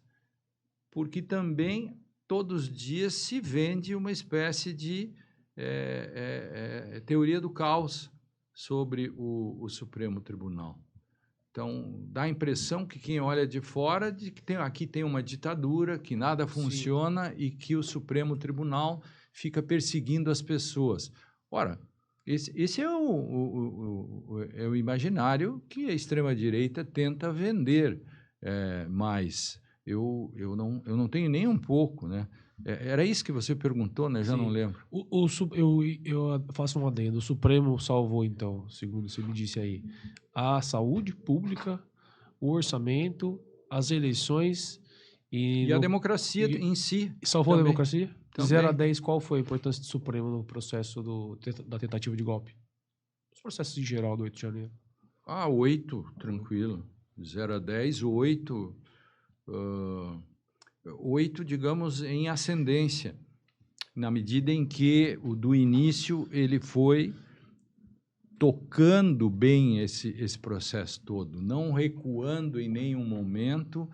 Porque também... todos os dias se vende uma espécie de teoria do caos sobre o Supremo Tribunal. Então, dá a impressão que quem olha de fora de que aqui tem uma ditadura, que nada funciona e que o Supremo Tribunal fica perseguindo as pessoas. Ora, esse é o imaginário que a extrema-direita tenta vender, mas... Eu não tenho nem um pouco, né? Era isso que você perguntou, né? Já não lembro. Eu faço um adendo. O Supremo salvou, então, segundo você me disse aí, a saúde pública, o orçamento, as eleições e a democracia em si. Salvou também. A democracia? De 0 a 10, qual foi a importância do Supremo no processo da tentativa de golpe? Os processos em geral do 8 de janeiro. 8, tranquilo. 0 a 10, 8... 8, digamos, em ascendência, na medida em que do início ele foi tocando bem esse processo todo, não recuando em nenhum momento,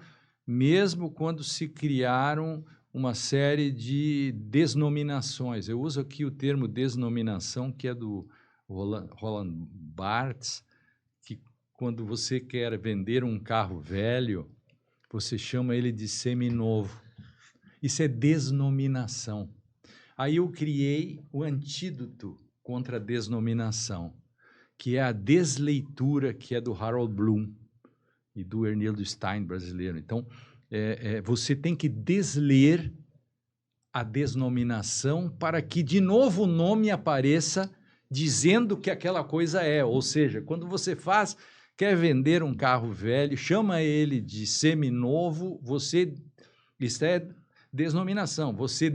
mesmo quando se criaram uma série de desnominações. Eu uso aqui o termo desnominação, que é do Roland Barthes, que quando você quer vender um carro velho, você chama ele de seminovo. Isso é desnominação. Aí eu criei o antídoto contra a desnominação, que é a desleitura, que é do Harold Bloom e do Ernildo Stein, brasileiro. Então, você tem que desler a desnominação para que de novo o nome apareça dizendo que aquela coisa é. Ou seja, quando você quer vender um carro velho, chama ele de seminovo, isso é desnominação. Você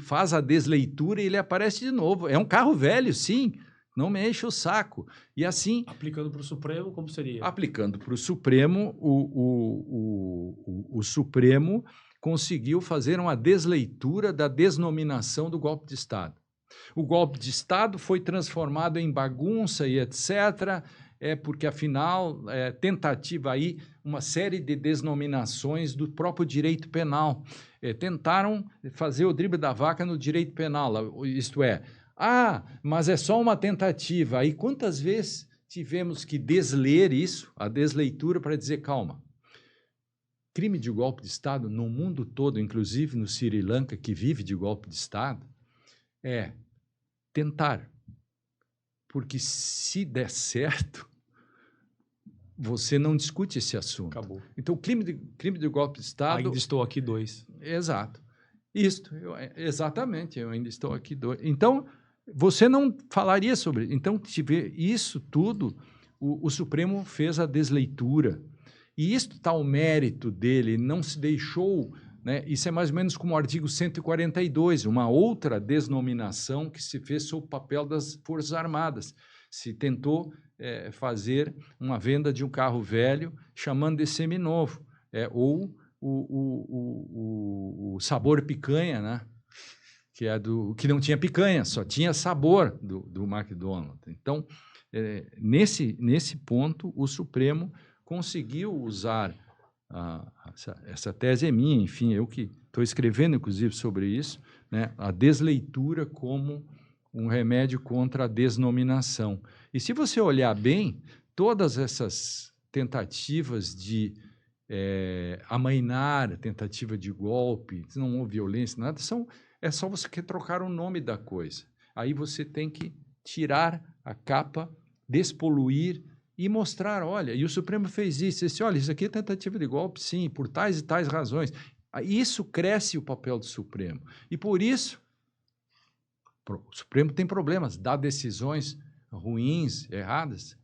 faz a desleitura e ele aparece de novo. É um carro velho, sim. Não me enche o saco. E assim... Aplicando para o Supremo, como seria? Aplicando para o Supremo, o Supremo conseguiu fazer uma desleitura da desnominação do golpe de Estado. O golpe de Estado foi transformado em bagunça e etc., porque, afinal, tentativa aí, uma série de desnominações do próprio direito penal. Tentaram fazer o drible da vaca no direito penal, isto é, mas é só uma tentativa. Aí quantas vezes tivemos que desler isso, a desleitura, para dizer, calma, crime de golpe de Estado no mundo todo, inclusive no Sri Lanka, que vive de golpe de Estado, é tentar. Porque se der certo, você não discute esse assunto. Acabou. Então, crime de golpe de Estado... Ainda estou aqui 2. Exato. Exatamente, eu ainda estou aqui 2. Então, você não falaria sobre... Então, isso tudo, o Supremo fez a desleitura. E isso está o mérito dele, não se deixou... Né? Isso é mais ou menos como o artigo 142, uma outra desnominação que se fez sob o papel das Forças Armadas. Se tentou fazer uma venda de um carro velho chamando de seminovo, ou o sabor picanha, né? Que não tinha picanha, só tinha sabor do McDonald's. Então, nesse ponto, o Supremo conseguiu usar... essa tese é minha, enfim, eu que estou escrevendo, inclusive, sobre isso, né, a desleitura como um remédio contra a desnominação. E se você olhar bem, todas essas tentativas de amainar, tentativa de golpe, não houve violência, nada, é só você quer trocar o nome da coisa. Aí você tem que tirar a capa, despoluir, e mostrar, olha, e o Supremo fez isso, olha, isso aqui é tentativa de golpe, sim, por tais e tais razões. Isso cresce o papel do Supremo. E por isso, o Supremo tem problemas, dá decisões ruins, erradas.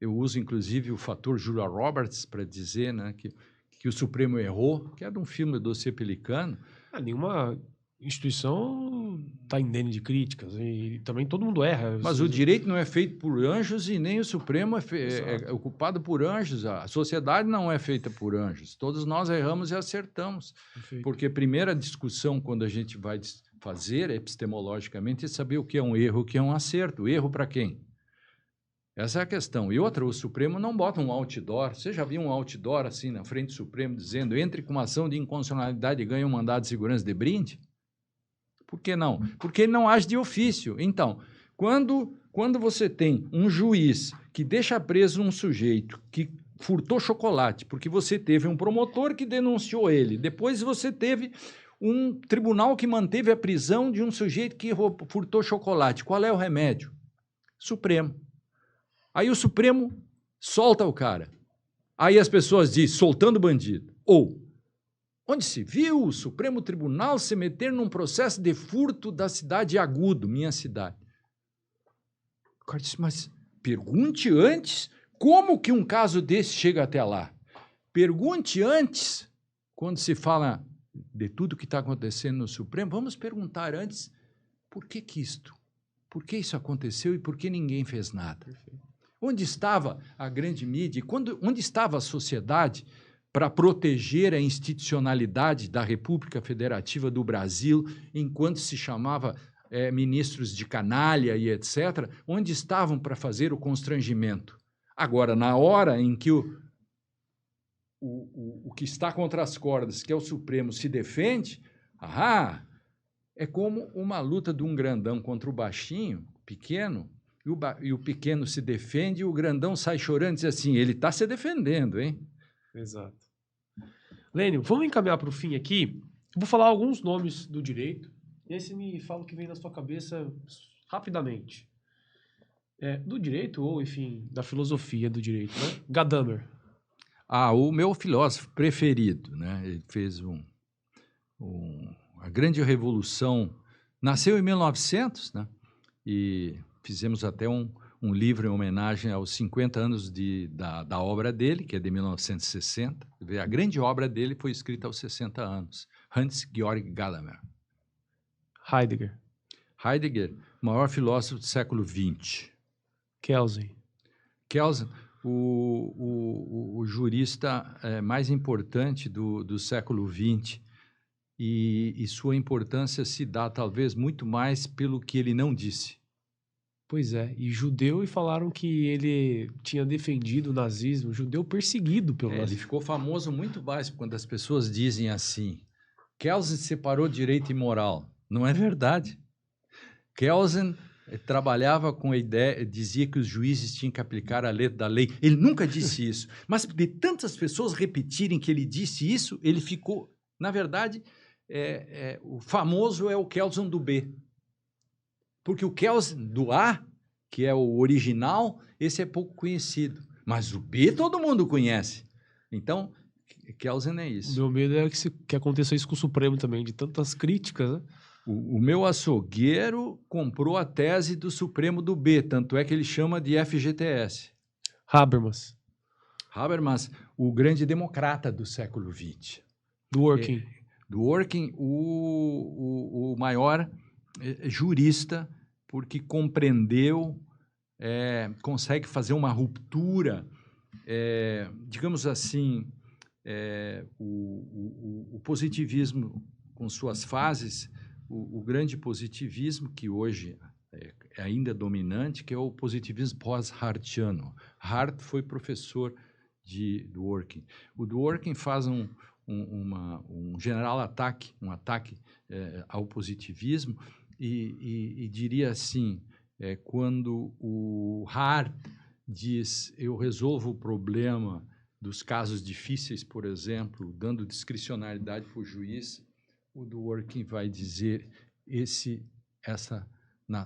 Eu uso, inclusive, o fator Julia Roberts para dizer, né, que o Supremo errou, que é de um filme do Dossiê Pelicano. Nenhuma instituição está indene de críticas, e também todo mundo erra. Mas o direito não é feito por anjos e nem o Supremo é ocupado por anjos. A sociedade não é feita por anjos. Todos nós erramos e acertamos. Perfeito. Porque a primeira discussão, quando a gente vai fazer epistemologicamente, é saber o que é um erro, o que é um acerto. Erro para quem? Essa é a questão. E outra, o Supremo não bota um outdoor. Você já viu um outdoor assim na frente do Supremo dizendo entre com uma ação de inconstitucionalidade e ganha um mandado de segurança de brinde? Por que não? Porque ele não age de ofício. Então, quando você tem um juiz que deixa preso um sujeito que furtou chocolate, porque você teve um promotor que denunciou ele, depois você teve um tribunal que manteve a prisão de um sujeito que furtou chocolate, qual é o remédio? Supremo. Aí o Supremo solta o cara. Aí as pessoas dizem, soltando bandido. Ou, onde se viu o Supremo Tribunal se meter num processo de furto da cidade de Agudo, minha cidade. O cara disse, mas pergunte antes como que um caso desse chega até lá. Pergunte antes, quando se fala de tudo que está acontecendo no Supremo, vamos perguntar antes por que isto? Por que isso aconteceu e por que ninguém fez nada? Perfeito. Onde estava a grande mídia? Onde estava a sociedade para proteger a institucionalidade da República Federativa do Brasil, enquanto se chamava ministros de canalha e etc., onde estavam para fazer o constrangimento? Agora, na hora em que o que está contra as cordas, que é o Supremo, se defende, é como uma luta de um grandão contra o baixinho, pequeno, e o pequeno se defende e o grandão sai chorando e diz assim, ele está se defendendo, hein? Exato. Lênio, vamos encaminhar para o fim aqui. Eu vou falar alguns nomes do direito, e aí você me fala o que vem na sua cabeça rapidamente. Do direito, ou enfim, da filosofia do direito, né? Gadamer. O meu filósofo preferido, né? Ele fez a grande revolução. Nasceu em 1900, né? E fizemos até um livro em homenagem aos 50 anos da obra dele, que é de 1960. A grande obra dele foi escrita aos 60 anos. Hans-Georg Gadamer. Heidegger. Heidegger, maior filósofo do século XX. Kelsen. Kelsen, o jurista mais importante do século XX, e sua importância se dá talvez muito mais pelo que ele não disse. Pois é, e judeu, e falaram que ele tinha defendido o nazismo, judeu perseguido pelo nazismo. Ele ficou famoso muito mais quando as pessoas dizem assim, Kelsen separou direito e moral. Não é verdade. Kelsen trabalhava com a ideia, dizia que os juízes tinham que aplicar a letra da lei. Ele nunca disse isso, mas de tantas pessoas repetirem que ele disse isso, ele ficou, na verdade, o famoso é o Kelsen do B. Porque o Kelsen do A, que é o original, esse é pouco conhecido. Mas o B todo mundo conhece. Então, Kelsen é isso. O meu medo é que aconteceu isso com o Supremo também, de tantas críticas, né? O meu açougueiro comprou a tese do Supremo do B, tanto é que ele chama de FGTS. Habermas. Habermas, o grande democrata do século XX. Dworkin. Dworkin, o maior jurista, porque compreendeu, consegue fazer uma ruptura, digamos assim, o positivismo com suas fases, o grande positivismo que hoje é ainda dominante, que é o positivismo pós-hartiano. Hart foi professor de Dworkin. O Dworkin faz um general ataque, um ataque ao positivismo, e diria assim, quando o Hart diz, eu resolvo o problema dos casos difíceis, por exemplo, dando discricionalidade para o juiz, o Dworkin vai dizer,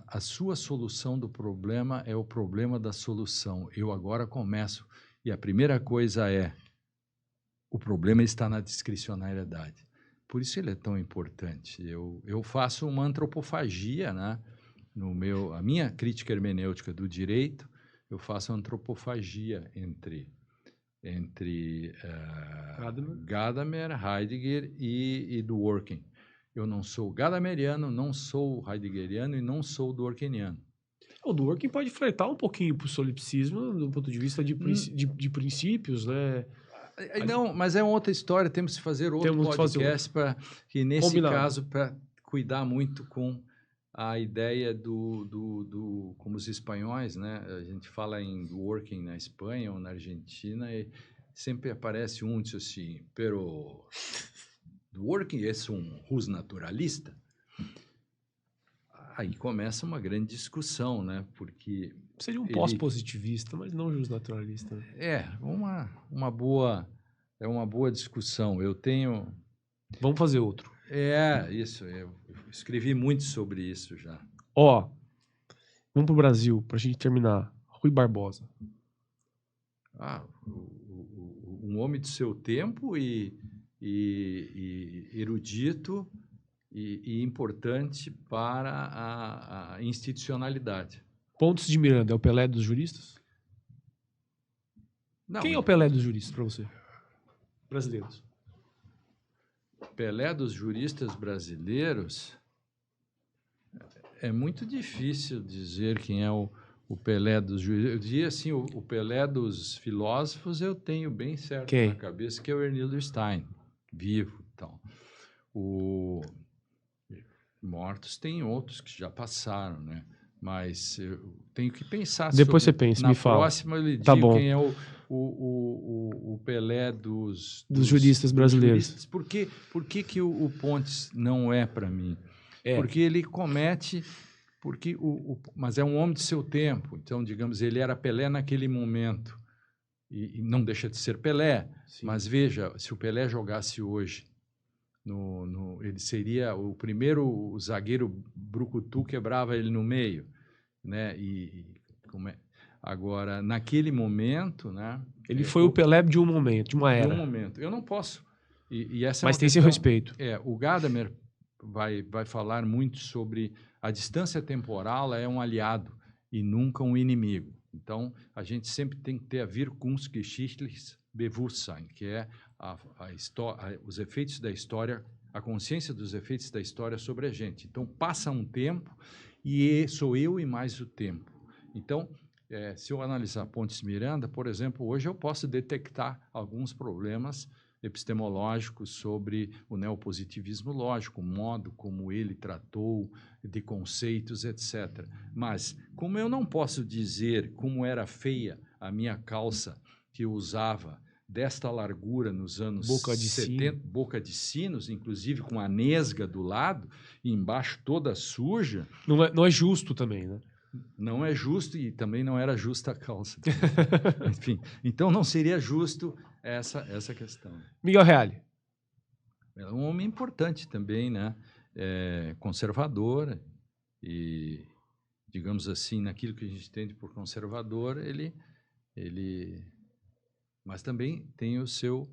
a sua solução do problema é o problema da solução. Eu agora começo, e a primeira coisa o problema está na discricionariedade. Por isso ele é tão importante. Eu faço uma antropofagia, né? A minha crítica hermenêutica do direito, eu faço antropofagia entre Gadamer, Heidegger e Dworkin. Eu não sou gadameriano, não sou heideggeriano e não sou dworkiniano. O Dworkin pode flertar um pouquinho para o solipsismo do ponto de vista de princípios, né? Não, mas é uma outra história, temos que fazer outro podcast que nesse Combinado. caso, para cuidar muito com a ideia como os espanhóis, né? A gente fala em Dworkin na Espanha ou na Argentina e sempre aparece um diz assim, pero Dworkin é Rus naturalista. Aí começa uma grande discussão, né? Porque seria um pós-positivista, mas não justnaturalista. Uma boa discussão. Vamos fazer outro. Isso. Eu escrevi muito sobre isso já. Vamos para o Brasil, para a gente terminar. Rui Barbosa. Um homem do seu tempo e erudito e importante para a institucionalidade. Pontes de Miranda é o Pelé dos juristas? Não, quem é o Pelé dos juristas para você? Brasileiros. Pelé dos juristas brasileiros, é muito difícil dizer quem é o Pelé dos juristas. Eu diria assim, o Pelé dos filósofos eu tenho bem certo na cabeça, que é o Ernildo Stein, vivo. Então, mortos tem outros que já passaram, né? Mas eu tenho que pensar depois você pensa, me fala. Na próxima eu lhe digo quem é o Pelé dos juristas brasileiros. Por que o Pontes não é para mim? Porque ele comete... mas é um homem de seu tempo. Então, digamos, ele era Pelé naquele momento. E não deixa de ser Pelé. Sim. Mas veja, se o Pelé jogasse hoje, ele seria o primeiro zagueiro brucutu, quebrava ele no meio. Né? Agora, naquele momento, né? Ele foi o Pelé de um momento, de uma De era. um momento. Eu não posso. E essa Mas é uma tem seu questão, respeito. o Gadamer vai falar muito sobre a distância temporal é um aliado e nunca um inimigo. Então, a gente sempre tem que ter a Wirkungsgeschichtliches Bewusstsein, que é os efeitos da história, a consciência dos efeitos da história sobre a gente. Então, passa um tempo e sou eu e mais o tempo. Então, se eu analisar Pontes Miranda, por exemplo, hoje eu posso detectar alguns problemas epistemológicos sobre o neopositivismo lógico, o modo como ele tratou de conceitos, etc. Mas, como eu não posso dizer como era feia a minha calça que eu usava desta largura nos anos Boca de 70, sino. boca de sinos, inclusive com a nesga do lado, e embaixo toda suja. Não é justo também, né? Não é justo e também não era justa a calça. Enfim, então não seria justo essa questão. Miguel Reale. É um homem importante também, né? Conservador e, digamos assim, naquilo que a gente entende por conservador, mas também tem o seu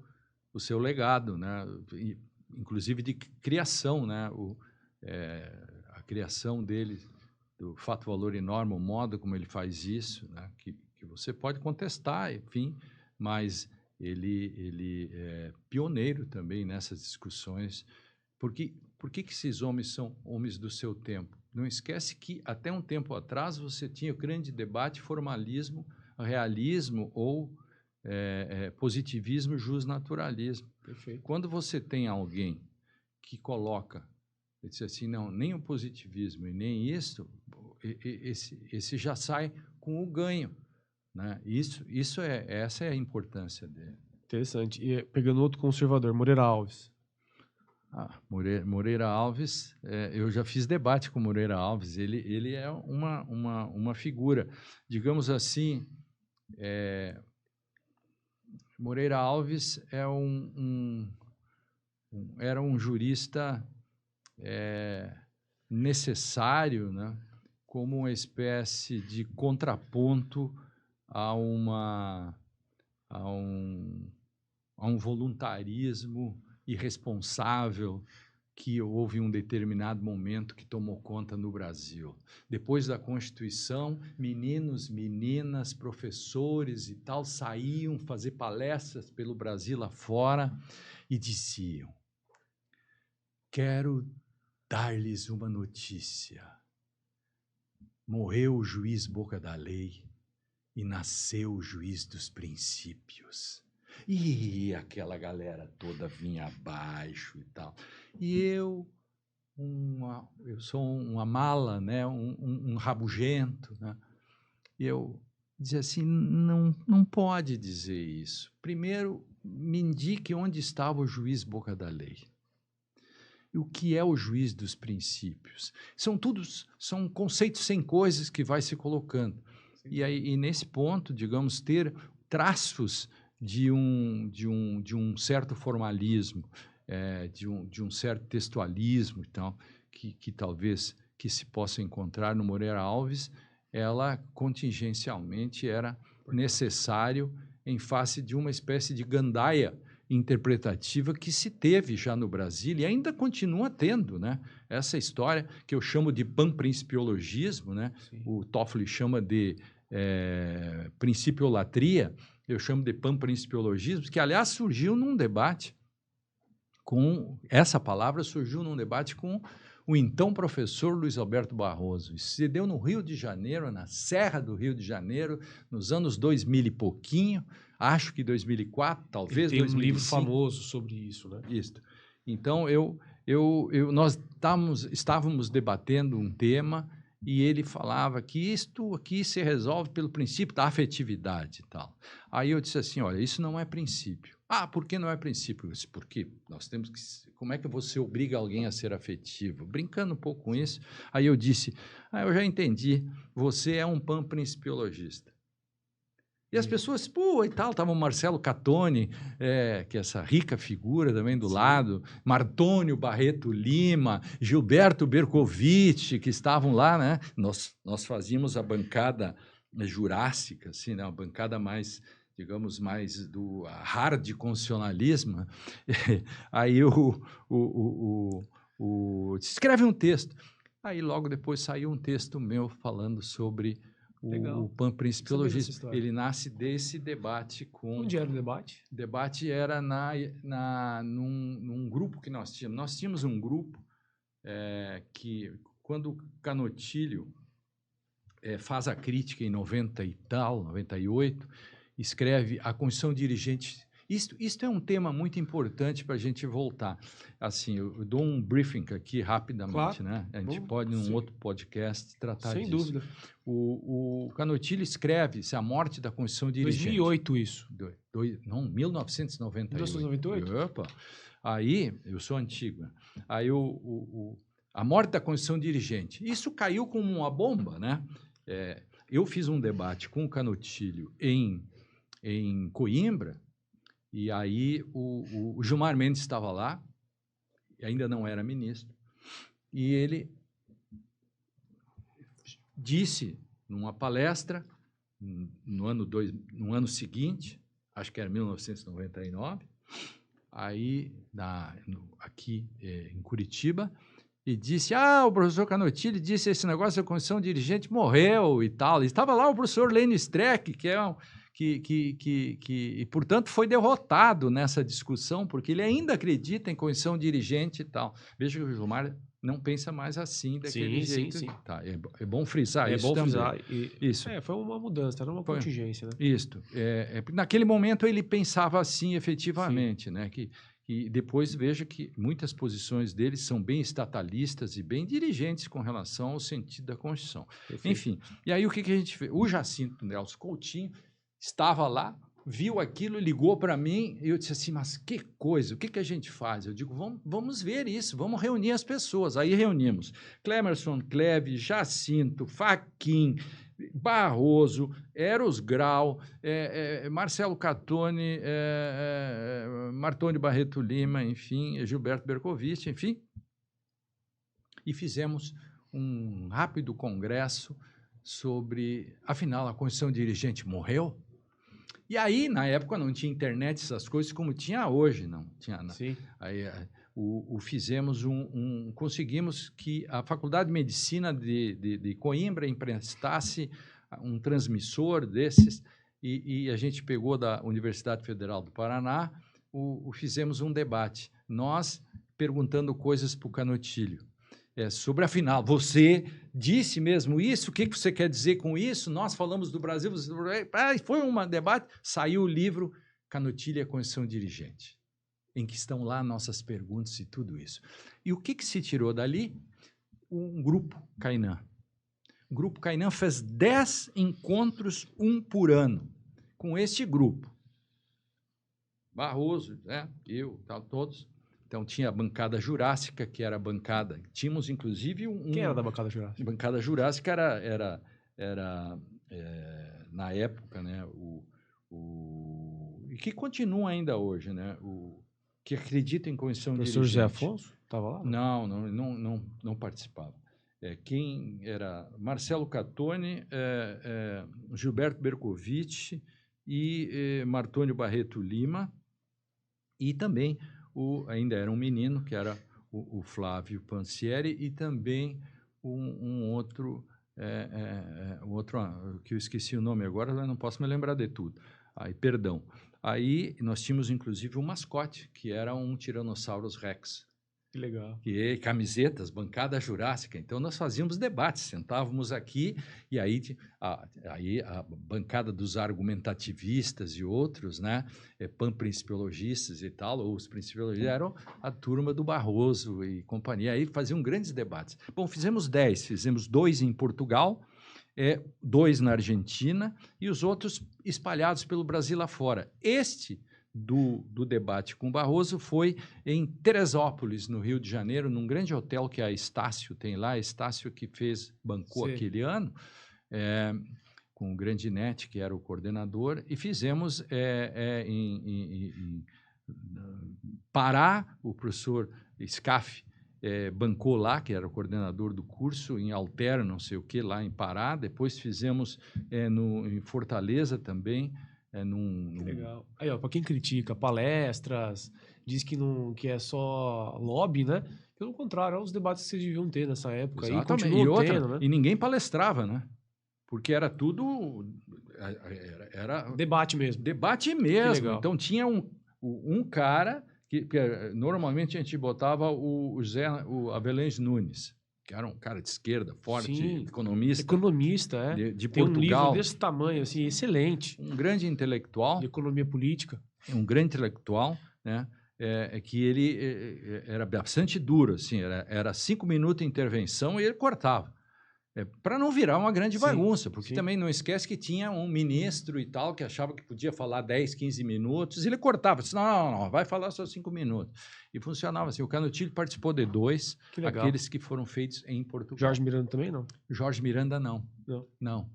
legado, né? Inclusive de criação, né? A criação dele, do fato, valor e norma, o modo como ele faz isso, né? que você pode contestar, enfim, mas ele é pioneiro também nessas discussões. Por que esses homens são homens do seu tempo? Não esquece que até um tempo atrás você tinha o grande debate formalismo, realismo ou positivismo, justnaturalismo. Perfeito. Quando você tem alguém que coloca, ele diz assim, não, nem o positivismo e nem isso, esse já sai com o ganho, né? Essa é a importância dele. Interessante. E pegando outro conservador, Moreira Alves. Moreira Alves, eu já fiz debate com Moreira Alves, ele é uma figura, digamos assim, Moreira Alves era um jurista necessário, né, como uma espécie de contraponto a um voluntarismo irresponsável que houve em um determinado momento que tomou conta no Brasil. Depois da Constituição, meninos, meninas, professores e tal saíam fazer palestras pelo Brasil lá fora e diziam: quero dar-lhes uma notícia. Morreu o juiz boca da lei e nasceu o juiz dos princípios. E aquela galera toda vinha abaixo e tal. E eu sou uma mala, né? um rabugento, né? E eu dizia assim, não pode dizer isso. Primeiro, me indique onde estava o juiz boca da lei. E o que é o juiz dos princípios? São conceitos sem coisas que vai se colocando. E nesse ponto, digamos, ter traços de um certo formalismo, de um certo textualismo, então, que talvez que se possa encontrar no Moreira Alves, ela contingencialmente era necessário em face de uma espécie de gandaia interpretativa que se teve já no Brasil e ainda continua tendo, né? Essa história que eu chamo de panprincipiologismo, né? O Toffoli chama de principiolatria, eu chamo de panprincipiologismo, que, aliás, surgiu num debate essa palavra surgiu num debate com o então professor Luiz Alberto Barroso. Isso se deu no Rio de Janeiro, na Serra do Rio de Janeiro, nos anos 2000 e pouquinho, acho que 2004, talvez 2005. Tem um livro famoso sobre isso, né? Isso. Então, nós estávamos debatendo um tema e ele falava que isto aqui se resolve pelo princípio da afetividade e tal. Aí eu disse assim, olha, isso não é princípio. Por que não é princípio? Eu disse, por quê? Nós temos que... Como é que você obriga alguém a ser afetivo? Brincando um pouco com isso, aí eu disse, eu já entendi, você é um panprincipiologista. E as pessoas, e tal, estava o Marcelo Catoni, que é essa rica figura também do lado, Martônio Barreto Lima, Gilberto Bercovitch, que estavam lá, né? Nós fazíamos a bancada jurássica, assim, né? Uma bancada mais, digamos, mais do hard constitucionalismo. Aí escreve um texto. Aí logo depois saiu um texto meu falando sobre o Sabia dessa panprincipiologismo. história. Ele nasce desse debate com... Onde era o debate? O debate era num grupo que nós tínhamos. Nós tínhamos um grupo que, quando Canotilho faz a crítica em 90 e tal, 98, escreve a Constituição Dirigente. Isto é um tema muito importante para a gente voltar. Assim, eu dou um briefing aqui rapidamente, Claro. né? A gente pode, num outro podcast, tratar Sem disso. dúvida. O Canotilho escreve-se a morte da Constituição Dirigente. 2008 isso. Não, 1998. 1998? Opa! Aí, eu sou antigo. Aí, a morte da Constituição Dirigente. Isso caiu como uma bomba, né? Eu fiz um debate com o Canotilho em Coimbra, e aí o Gilmar Mendes estava lá, ainda não era ministro, e ele disse numa palestra, no ano seguinte, acho que era 1999, aí aqui em Curitiba, e disse, o professor Canotilho disse esse negócio da Constituição Dirigente morreu e tal. E estava lá o professor Lênio Streck, que portanto, foi derrotado nessa discussão, porque ele ainda acredita em Constituição Dirigente e tal. Veja que o Gilmar não pensa mais assim, daquele jeito. Sim. Tá, é bom frisar isso também. Isso. Foi uma mudança, era uma contingência, né? Isso. Naquele momento ele pensava assim, efetivamente, né? E depois veja que muitas posições dele são bem estatalistas e bem dirigentes com relação ao sentido da Constituição. Perfeito. Enfim, e aí o que a gente fez? O Jacinto Nelson Coutinho estava lá, viu aquilo, ligou para mim, e eu disse assim, mas que coisa, o que a gente faz? Eu digo, vamos ver isso, vamos reunir as pessoas. Aí reunimos Clemerson Cleve, Jacinto, Fachin, Barroso, Eros Grau, Marcelo Catone, Martônio Barreto Lima, enfim, Gilberto Bercovitch, enfim, e fizemos um rápido congresso sobre, afinal, a Constituição Dirigente morreu? E aí, na época, não tinha internet, essas coisas, como tinha hoje, não tinha. Sim. Aí, fizemos conseguimos que a Faculdade de Medicina de Coimbra emprestasse um transmissor desses, e a gente pegou da Universidade Federal do Paraná, fizemos um debate, nós perguntando coisas para o Canotilho, sobre, afinal, você disse mesmo isso, o que você quer dizer com isso? Nós falamos do Brasil, foi um debate, saiu o livro Canotilho e a Constituição Dirigente, em que estão lá nossas perguntas e tudo isso. E o que se tirou dali? Um grupo Kainan. O grupo Kainan fez 10 encontros, um por ano, com este grupo. Barroso, eu, todos. Então, tinha a bancada jurássica, que era a bancada... Tínhamos, inclusive, Quem era da bancada jurássica? A bancada jurássica era na época, né, e que continua ainda hoje, né, que acredita em Constituição Dirigente. O professor José Afonso estava lá? Não participava. Quem era? Marcelo Catone, Gilberto Bercovitch e Martônio Barreto Lima, e também ainda era um menino, que era o Flávio Pansieri, e também um outro, que eu esqueci o nome agora, eu não posso me lembrar de tudo. Perdão. Aí nós tínhamos, inclusive, um mascote, que era um Tyrannosaurus Rex. Que legal. Camisetas, bancada jurássica. Então, nós fazíamos debates, sentávamos aqui, e aí a bancada dos argumentativistas e outros, né, panprincipiologistas e tal, ou os principiologistas, eram a turma do Barroso e companhia. Aí faziam grandes debates. Bom, fizemos 10, fizemos 2 em Portugal, 2 na Argentina, e os outros espalhados pelo Brasil afora. Este do debate com Barroso foi em Teresópolis, no Rio de Janeiro, num grande hotel que a Estácio tem lá, a Estácio que bancou Sim. aquele ano, com o Grandinetti, que era o coordenador, e fizemos em Pará, o professor Scaff bancou lá, que era o coordenador do curso, em Altera, não sei o que, lá em Pará. Depois fizemos em Fortaleza também. Que legal. Aí, ó, para quem critica palestras, diz que, não, que é só lobby, né? Pelo contrário, é os debates que vocês deviam ter nessa época. E Exatamente. continuam tendo, né? E ninguém palestrava, né? Porque era tudo... Era Debate mesmo. debate mesmo. legal. Então, tinha um cara que normalmente a gente botava o Avelães Nunes, que era um cara de esquerda, forte, Sim, economista. Economista, de Tem um livro Portugal. desse tamanho, assim, excelente, Um grande intelectual. de economia política. Um grande intelectual, né? Que ele era bastante duro, assim, era 5 minutos de intervenção e ele cortava. Para não virar uma grande bagunça, porque também não esquece que tinha um ministro e tal que achava que podia falar 10, 15 minutos, e ele cortava, disse, não, vai falar só 5 minutos. E funcionava assim. O Canutilho participou de 2, aqueles que foram feitos em Portugal. Jorge Miranda também, não? Jorge Miranda, não. Não.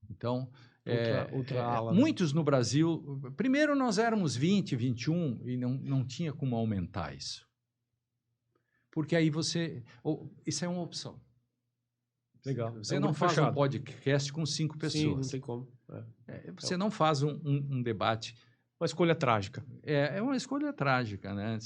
Então, outra ala, muitos no Brasil... Primeiro, nós éramos 20, 21, e não tinha como aumentar isso. Porque aí isso é uma opção. Legal. Você não faz um podcast com 5 pessoas. Sim, não tem como. Você não faz um debate. Uma escolha trágica. É uma escolha trágica, né?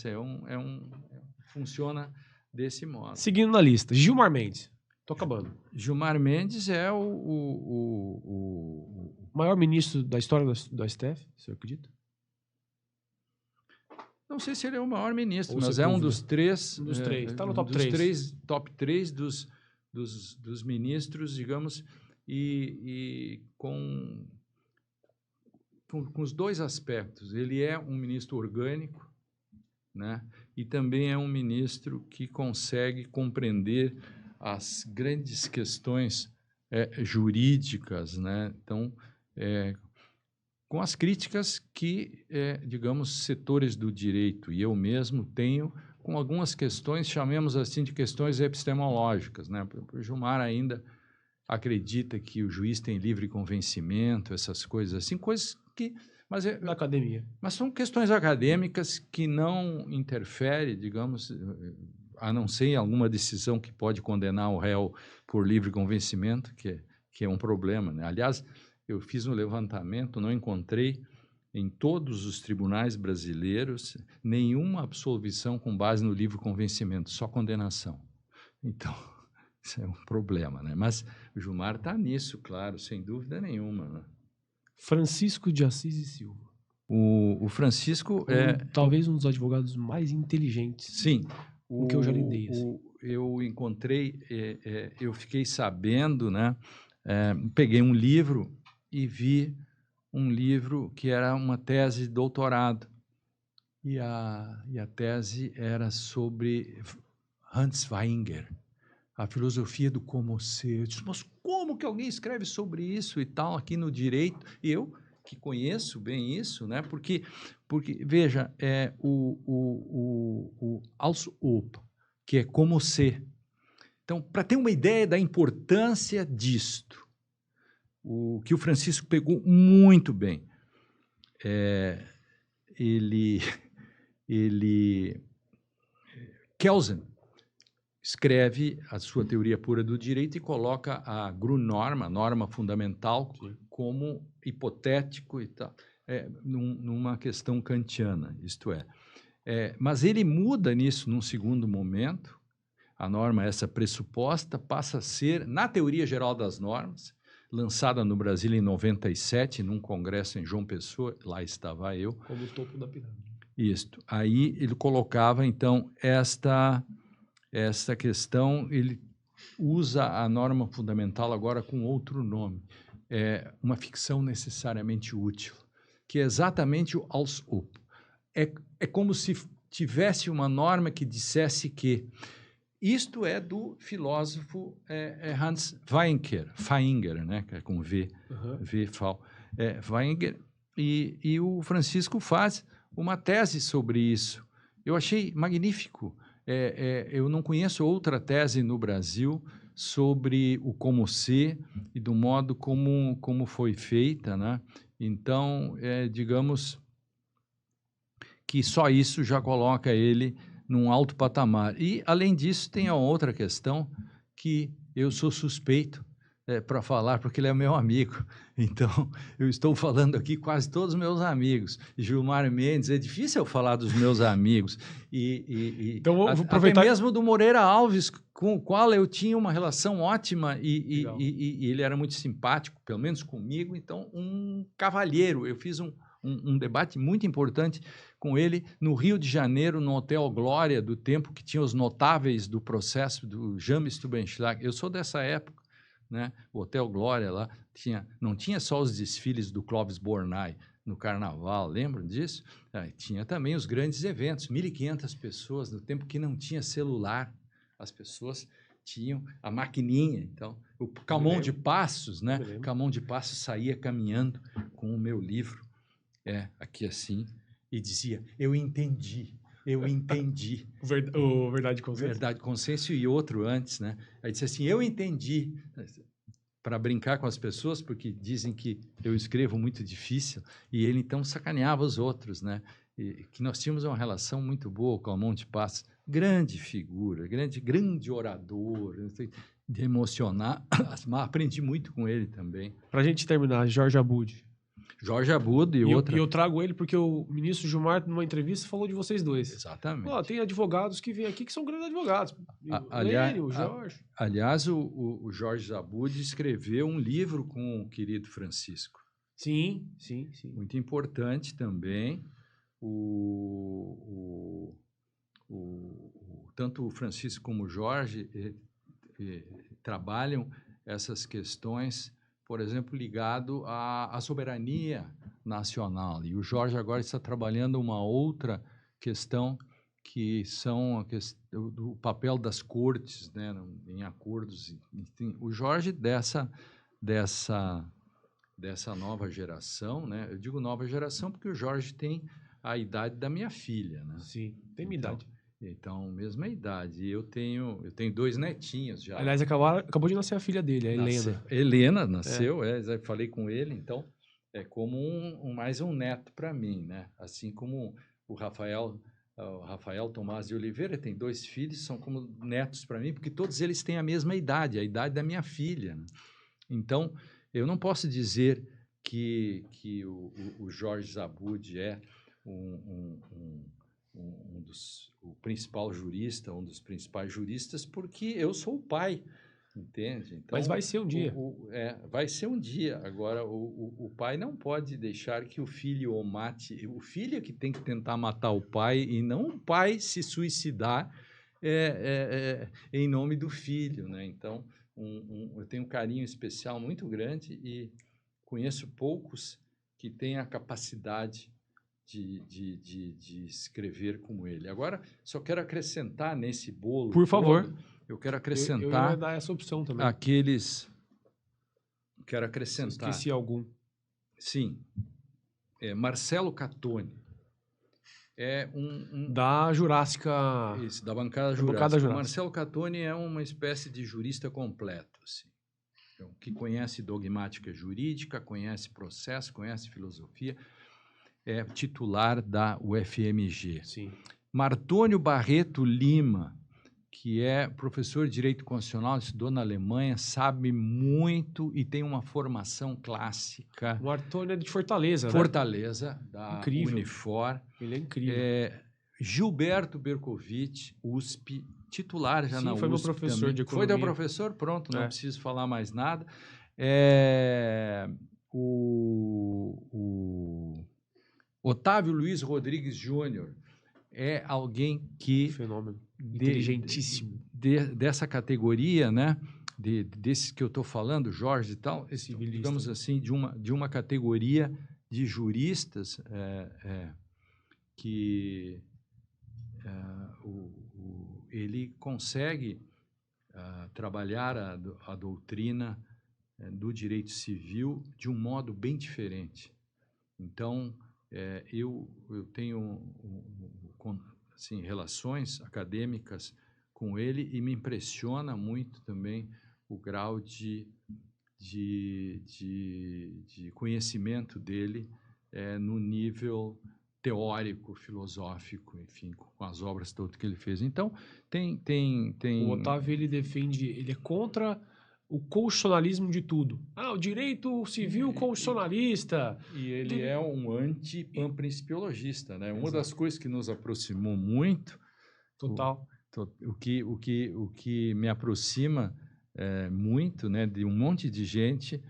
Funciona desse modo. Seguindo na lista, Gilmar Mendes. Tô acabando. Gilmar Mendes é o maior ministro da história da STF, você acredita? Não sei se ele é o maior ministro, mas é um dos 3. Um dos 3. Está no top 3. Top 3 dos ministros, digamos, e com os 2 aspectos. Ele é um ministro orgânico, né? E também é um ministro que consegue compreender as grandes questões jurídicas, né? Então, com as críticas que, digamos, setores do direito e eu mesmo tenho com algumas questões, chamemos assim de questões epistemológicas, né? O Gilmar ainda acredita que o juiz tem livre convencimento, essas coisas assim, coisas que... da academia. Mas são questões acadêmicas que não interferem, digamos, a não ser em alguma decisão que pode condenar o réu por livre convencimento, que é um problema, né? Aliás, eu fiz um levantamento, não encontrei em todos os tribunais brasileiros nenhuma absolvição com base no livre convencimento, só condenação. Então, isso é um problema, né? Mas o Gilmar está nisso, claro, sem dúvida nenhuma, né? Francisco de Assis e Silva. O Francisco talvez um dos advogados mais inteligentes. Sim. O que eu já lidei. Assim. Eu encontrei, eu fiquei sabendo, né? Peguei um livro e vi um livro que era uma tese de doutorado. E a tese era sobre Hans Weinger, a filosofia do como ser. Eu disse, mas como que alguém escreve sobre isso e tal aqui no direito? E eu, que conheço bem isso, né? Porque veja, o als ob, que é como ser. Então, para ter uma ideia da importância disto, o que o Francisco pegou muito bem, Kelsen escreve a sua teoria pura do direito e coloca a Grundnorm, a norma fundamental, como hipotético e tal, numa questão kantiana, isto é. Mas ele muda nisso num segundo momento. A norma, essa pressuposta, passa a ser, na teoria geral das normas, lançada no Brasil em 97, num congresso em João Pessoa, lá estava eu. Como o topo da pirâmide. Isto. Aí ele colocava, então, esta questão, ele usa a norma fundamental agora com outro nome, uma ficção necessariamente útil, que é exatamente o als ob. É como se tivesse uma norma que dissesse que isto é do filósofo Hans Weinger, né, que é com V, Weinger, e o Francisco faz uma tese sobre isso. Eu achei magnífico. Eu não conheço outra tese no Brasil sobre o como ser e do modo como foi feita, né? Então, digamos que só isso já coloca ele num alto patamar. E, além disso, tem a outra questão que eu sou suspeito para falar, porque ele é meu amigo. Então, eu estou falando aqui quase todos os meus amigos. Gilmar Mendes, é difícil eu falar dos meus amigos. Então, vou Até aproveitar. mesmo do Moreira Alves, com o qual eu tinha uma relação ótima Legal. e ele era muito simpático, pelo menos comigo. Então, um cavalheiro. Eu fiz um debate muito importante com ele no Rio de Janeiro, no Hotel Glória, do tempo que tinha os notáveis do processo do James Stubenschlag. Eu sou dessa época, né? O Hotel Glória lá não tinha só os desfiles do Clóvis Bornai no Carnaval, lembram disso? Tinha também os grandes eventos, 1.500 pessoas, no tempo que não tinha celular, as pessoas tinham a maquininha. Então, o Camão de Passos, né? Camão de Passos saía caminhando com o meu livro, aqui assim, e dizia: eu entendi. O Verdade e Consenso? Verdade e Consenso e outro antes, né? Aí disse assim: eu entendi. Para brincar com as pessoas, porque dizem que eu escrevo muito difícil, e ele então sacaneava os outros, né? E que nós tínhamos uma relação muito boa com o Camão de Passos, grande figura, grande orador, de emocionar. Aprendi muito com ele também. Para a gente terminar, Jorge Abud. Jorge Abud e outra. E eu trago ele porque o ministro Gilmar, numa entrevista, falou de vocês dois. Exatamente. Tem advogados que vêm aqui que são grandes advogados. O Jorge. Aliás, o Jorge Abud escreveu um livro com o querido Francisco. Sim. Muito importante também. Tanto o Francisco como o Jorge trabalham essas questões, por exemplo, ligado à soberania nacional. E o Jorge agora está trabalhando uma outra questão, que são do papel das cortes, né, em acordos. Enfim, o Jorge dessa nova geração, né? Eu digo nova geração porque o Jorge tem a idade da minha filha, né? Sim, tem minha idade. Então, mesma idade. E eu tenho 2 netinhos já. Aliás, acabou de nascer a filha dele, a Helena. Helena nasceu, falei com ele, então é como mais um neto para mim, né? Assim como o Rafael Tomás de Oliveira tem 2 filhos, são como netos para mim, porque todos eles têm a mesma idade, a idade da minha filha, né? Então, eu não posso dizer que o Jorge Abud é o principal jurista, um dos principais juristas, porque eu sou o pai, entende? Então, mas vai ser um dia. Vai ser um dia. Agora, o pai não pode deixar que o filho o mate. O filho é que tem que tentar matar o pai e não o pai se suicidar em nome do filho, né? Então, eu tenho um carinho especial muito grande e conheço poucos que têm a capacidade de escrever como ele. Agora, só quero acrescentar nesse bolo. Por favor. Eu quero acrescentar. Eu ia dar essa opção também. Quero acrescentar. Se esqueci algum. Sim. Marcelo Catoni. Da Jurássica. Isso, da bancada Jurássica. O Marcelo Catoni é uma espécie de jurista completo, assim. Então, que conhece dogmática jurídica, conhece processo, conhece filosofia. É titular da UFMG. Sim. Martônio Barreto Lima, que é professor de Direito Constitucional, estudou na Alemanha, sabe muito e tem uma formação clássica. O Martônio é de Fortaleza, né? Fortaleza, da Unifor. Ele é incrível. Gilberto Bercovitch, USP, titular já na USP. Foi meu professor também. de economia. Foi teu professor? Pronto, não preciso falar mais nada. O Otávio Luiz Rodrigues Júnior é alguém que... Fenômeno. Inteligentíssimo. Dessa categoria, né? Desses que eu estou falando, Jorge e tal, digamos assim, de uma categoria de juristas que ele consegue trabalhar a doutrina do direito civil de um modo bem diferente. Então, eu tenho assim, relações acadêmicas com ele e me impressiona muito também o grau de conhecimento dele no nível teórico, filosófico, enfim, com as obras todas que ele fez. Então, tem... O Otávio, ele defende, ele é contra o constitucionalismo de tudo. O direito civil constitucionalista. E ele é um anti-panprincipiologista, né? Uma das coisas que nos aproximou muito... Total. O que me aproxima muito, né, de um monte de gente,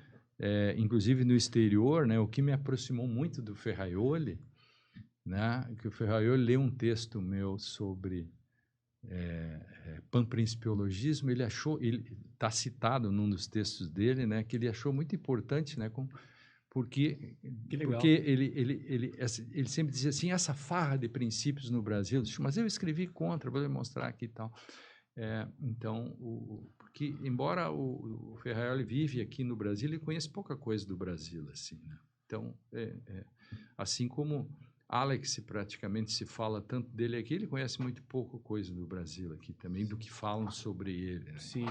inclusive no exterior, né, o que me aproximou muito do Ferraioli, né, que o Ferraioli leu um texto meu sobre panprincipiologismo, ele está citado num dos textos dele, né, que ele achou muito importante, né, porque ele sempre dizia assim, essa farra de princípios no Brasil, mas eu escrevi contra, vou mostrar aqui e tal. Então, porque embora o Ferraioli vive aqui no Brasil, ele conhece pouca coisa do Brasil, assim, né? Então, assim como Alex praticamente se fala tanto dele aqui, ele conhece muito pouco coisa do Brasil aqui também, do que falam sobre ele, né? Sim.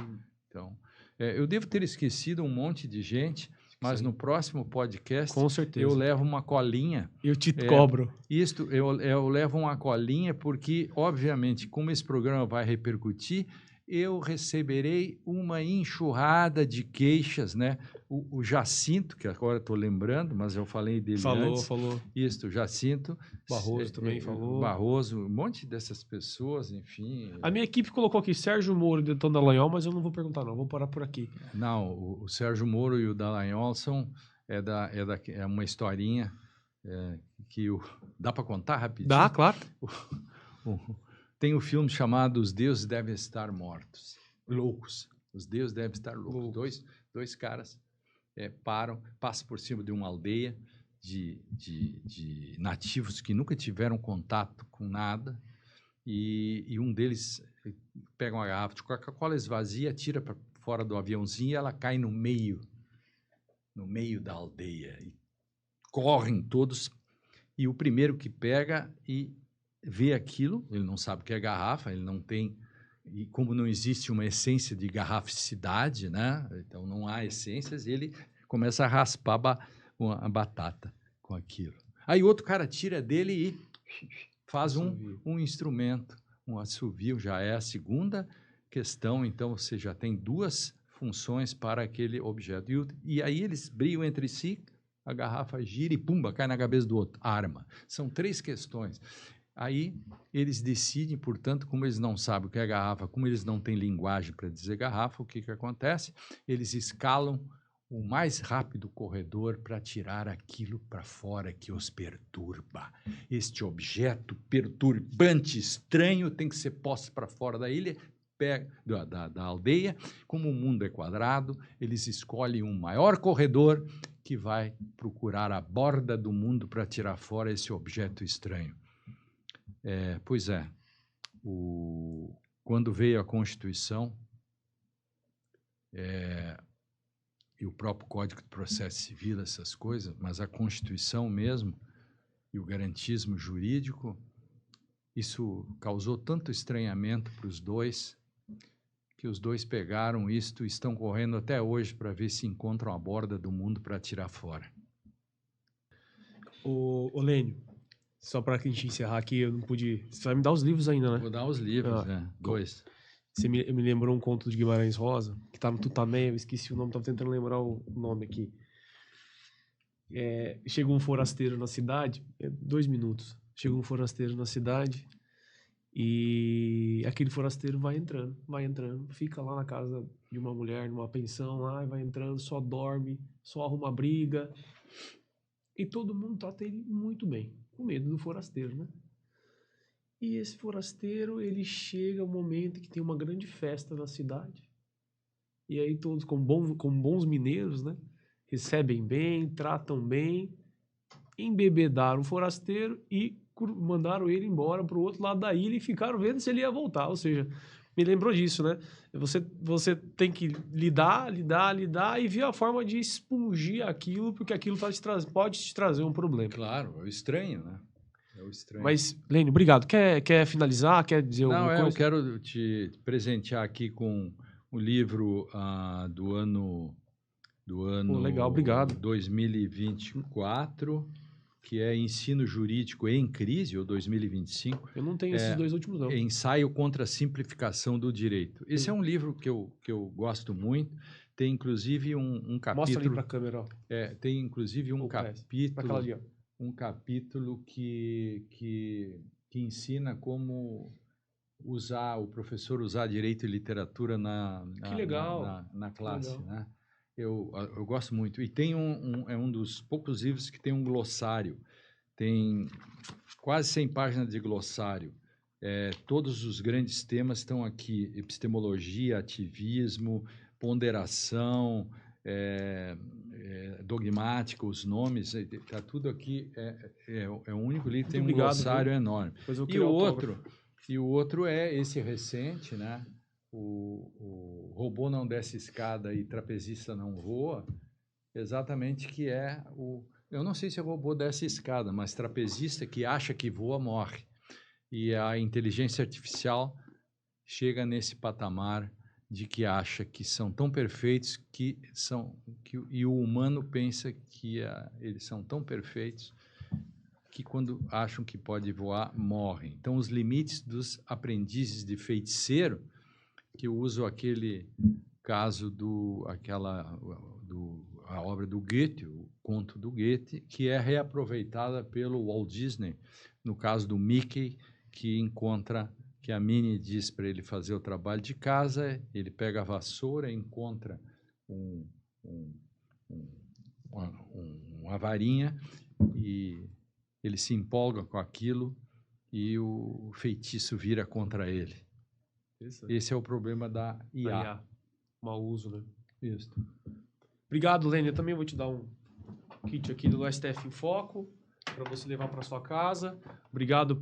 Então, eu devo ter esquecido um monte de gente, mas no próximo podcast, com certeza, eu levo uma colinha. Eu te cobro. Eu levo uma colinha porque, obviamente, como esse programa vai repercutir, eu receberei uma enxurrada de queixas, né? O Jacinto, que agora estou lembrando, mas eu falei dele antes. Falou. Isso, o Jacinto. Barroso também falou. Barroso, um monte dessas pessoas, enfim. A minha equipe colocou aqui Sérgio Moro e Deltan Dallagnol, mas eu não vou perguntar não, vou parar por aqui. Não, o Sérgio Moro e o Dallagnol é uma historinha que dá para contar rapidinho? Dá, claro. Tem um filme chamado Os Deuses Devem Estar Mortos. Loucos. Os Deuses Devem Estar Loucos. Dois caras passam por cima de uma aldeia de nativos que nunca tiveram contato com nada e um deles pega uma garrafa de Coca-Cola, esvazia, tira para fora do aviãozinho e ela cai no meio da aldeia. E correm todos e o primeiro que pega e vê aquilo, ele não sabe o que é garrafa, ele não tem, e como não existe uma essência de garraficidade, né? Então não há essências, ele começa a raspar a batata com aquilo. Aí outro cara tira dele e faz um instrumento, um assovio, já é a segunda questão, então você já tem duas funções para aquele objeto. E aí eles brigam entre si, a garrafa gira e pumba, cai na cabeça do outro, arma. São três questões. Aí eles decidem, portanto, como eles não sabem o que é garrafa, como eles não têm linguagem para dizer garrafa, o que acontece? Eles escalam o mais rápido corredor para tirar aquilo para fora que os perturba. Este objeto perturbante, estranho, tem que ser posto para fora da ilha, da aldeia. Como o mundo é quadrado, eles escolhem um maior corredor que vai procurar a borda do mundo para tirar fora esse objeto estranho. Pois é, quando veio a Constituição e o próprio Código de Processo Civil, essas coisas, mas a Constituição mesmo e o garantismo jurídico, isso causou tanto estranhamento para os dois, que os dois pegaram isto e estão correndo até hoje para ver se encontram a borda do mundo para tirar fora. Ô Lênio, só para a gente encerrar aqui, eu não pude... Você vai me dar os livros ainda, né? Vou dar os livros, né? 2. Você me lembrou um conto de Guimarães Rosa, que tá no Tutameia, eu esqueci o nome, tava tentando lembrar o nome aqui. Chega um forasteiro na cidade, 2 minutos. Chega um forasteiro na cidade e aquele forasteiro vai entrando, fica lá na casa de uma mulher, numa pensão lá, e vai entrando, só dorme, só arruma briga. E todo mundo trata ele muito bem, com medo do forasteiro, né? E esse forasteiro, ele chega um momento que tem uma grande festa na cidade. E aí todos, como bons mineiros, né? Recebem bem, tratam bem, embebedaram o forasteiro e mandaram ele embora para o outro lado da ilha e ficaram vendo se ele ia voltar. Ou seja, me lembrou disso, né? Você tem que lidar e ver a forma de expungir aquilo, porque aquilo pode te trazer um problema. Claro, é o estranho, né? Mas, Lênio, obrigado. Quer finalizar? Quer dizer alguma coisa? Não, eu quero te presentear aqui com o livro do ano legal, obrigado. 2024, que é Ensino Jurídico em Crise, ou 2025. Eu não tenho esses dois últimos, não. Ensaio contra a Simplificação do Direito. Esse é um livro que eu gosto muito. Tem, inclusive, um capítulo... Mostra ali para a câmera. Ó. Tem, inclusive, um capítulo que ensina como o professor usar direito e literatura na classe, né? Eu gosto muito. E tem é um dos poucos livros que tem um glossário. Tem quase 100 páginas de glossário. Todos os grandes temas estão aqui: epistemologia, ativismo, ponderação, dogmática, os nomes, está tudo aqui. É um único livro, tem um glossário enorme. E o outro é esse recente, né? O robô não desce escada e trapezista não voa, exatamente, que é o... Eu não sei se o robô desce escada, mas trapezista que acha que voa morre. E a inteligência artificial chega nesse patamar de que acha que são tão perfeitos e o humano pensa que eles são tão perfeitos que quando acham que pode voar, morrem. Então, os limites dos aprendizes de feiticeiro, que eu uso aquele caso a obra do Goethe, o conto do Goethe, que é reaproveitada pelo Walt Disney, no caso do Mickey, que a Minnie diz para ele fazer o trabalho de casa, ele pega a vassoura, encontra uma varinha e ele se empolga com aquilo e o feitiço vira contra ele. Esse é o problema da IA. Mau uso, né? Isso. Obrigado, Lênin. Eu também vou te dar um kit aqui do STF em Foco para você levar para sua casa. Obrigado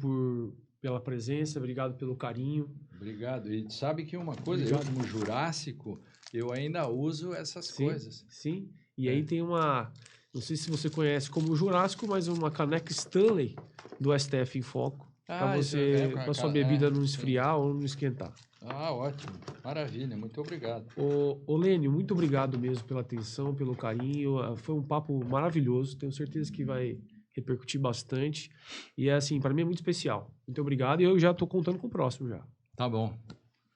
pela presença, obrigado pelo carinho. Obrigado. E sabe que uma coisa, eu como jurássico, eu ainda uso essas coisas. Sim, e aí tem uma... Não sei se você conhece como Jurássico, mas uma caneca Stanley do STF em Foco, para você, para sua bebida não esfriar ou não esquentar. Ótimo. Maravilha. Muito obrigado. Ô Lênio, muito obrigado mesmo pela atenção, pelo carinho. Foi um papo maravilhoso. Tenho certeza que vai repercutir bastante. E, assim, para mim é muito especial. Muito obrigado. E eu já estou contando com o próximo já. Tá bom.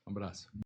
Um abraço.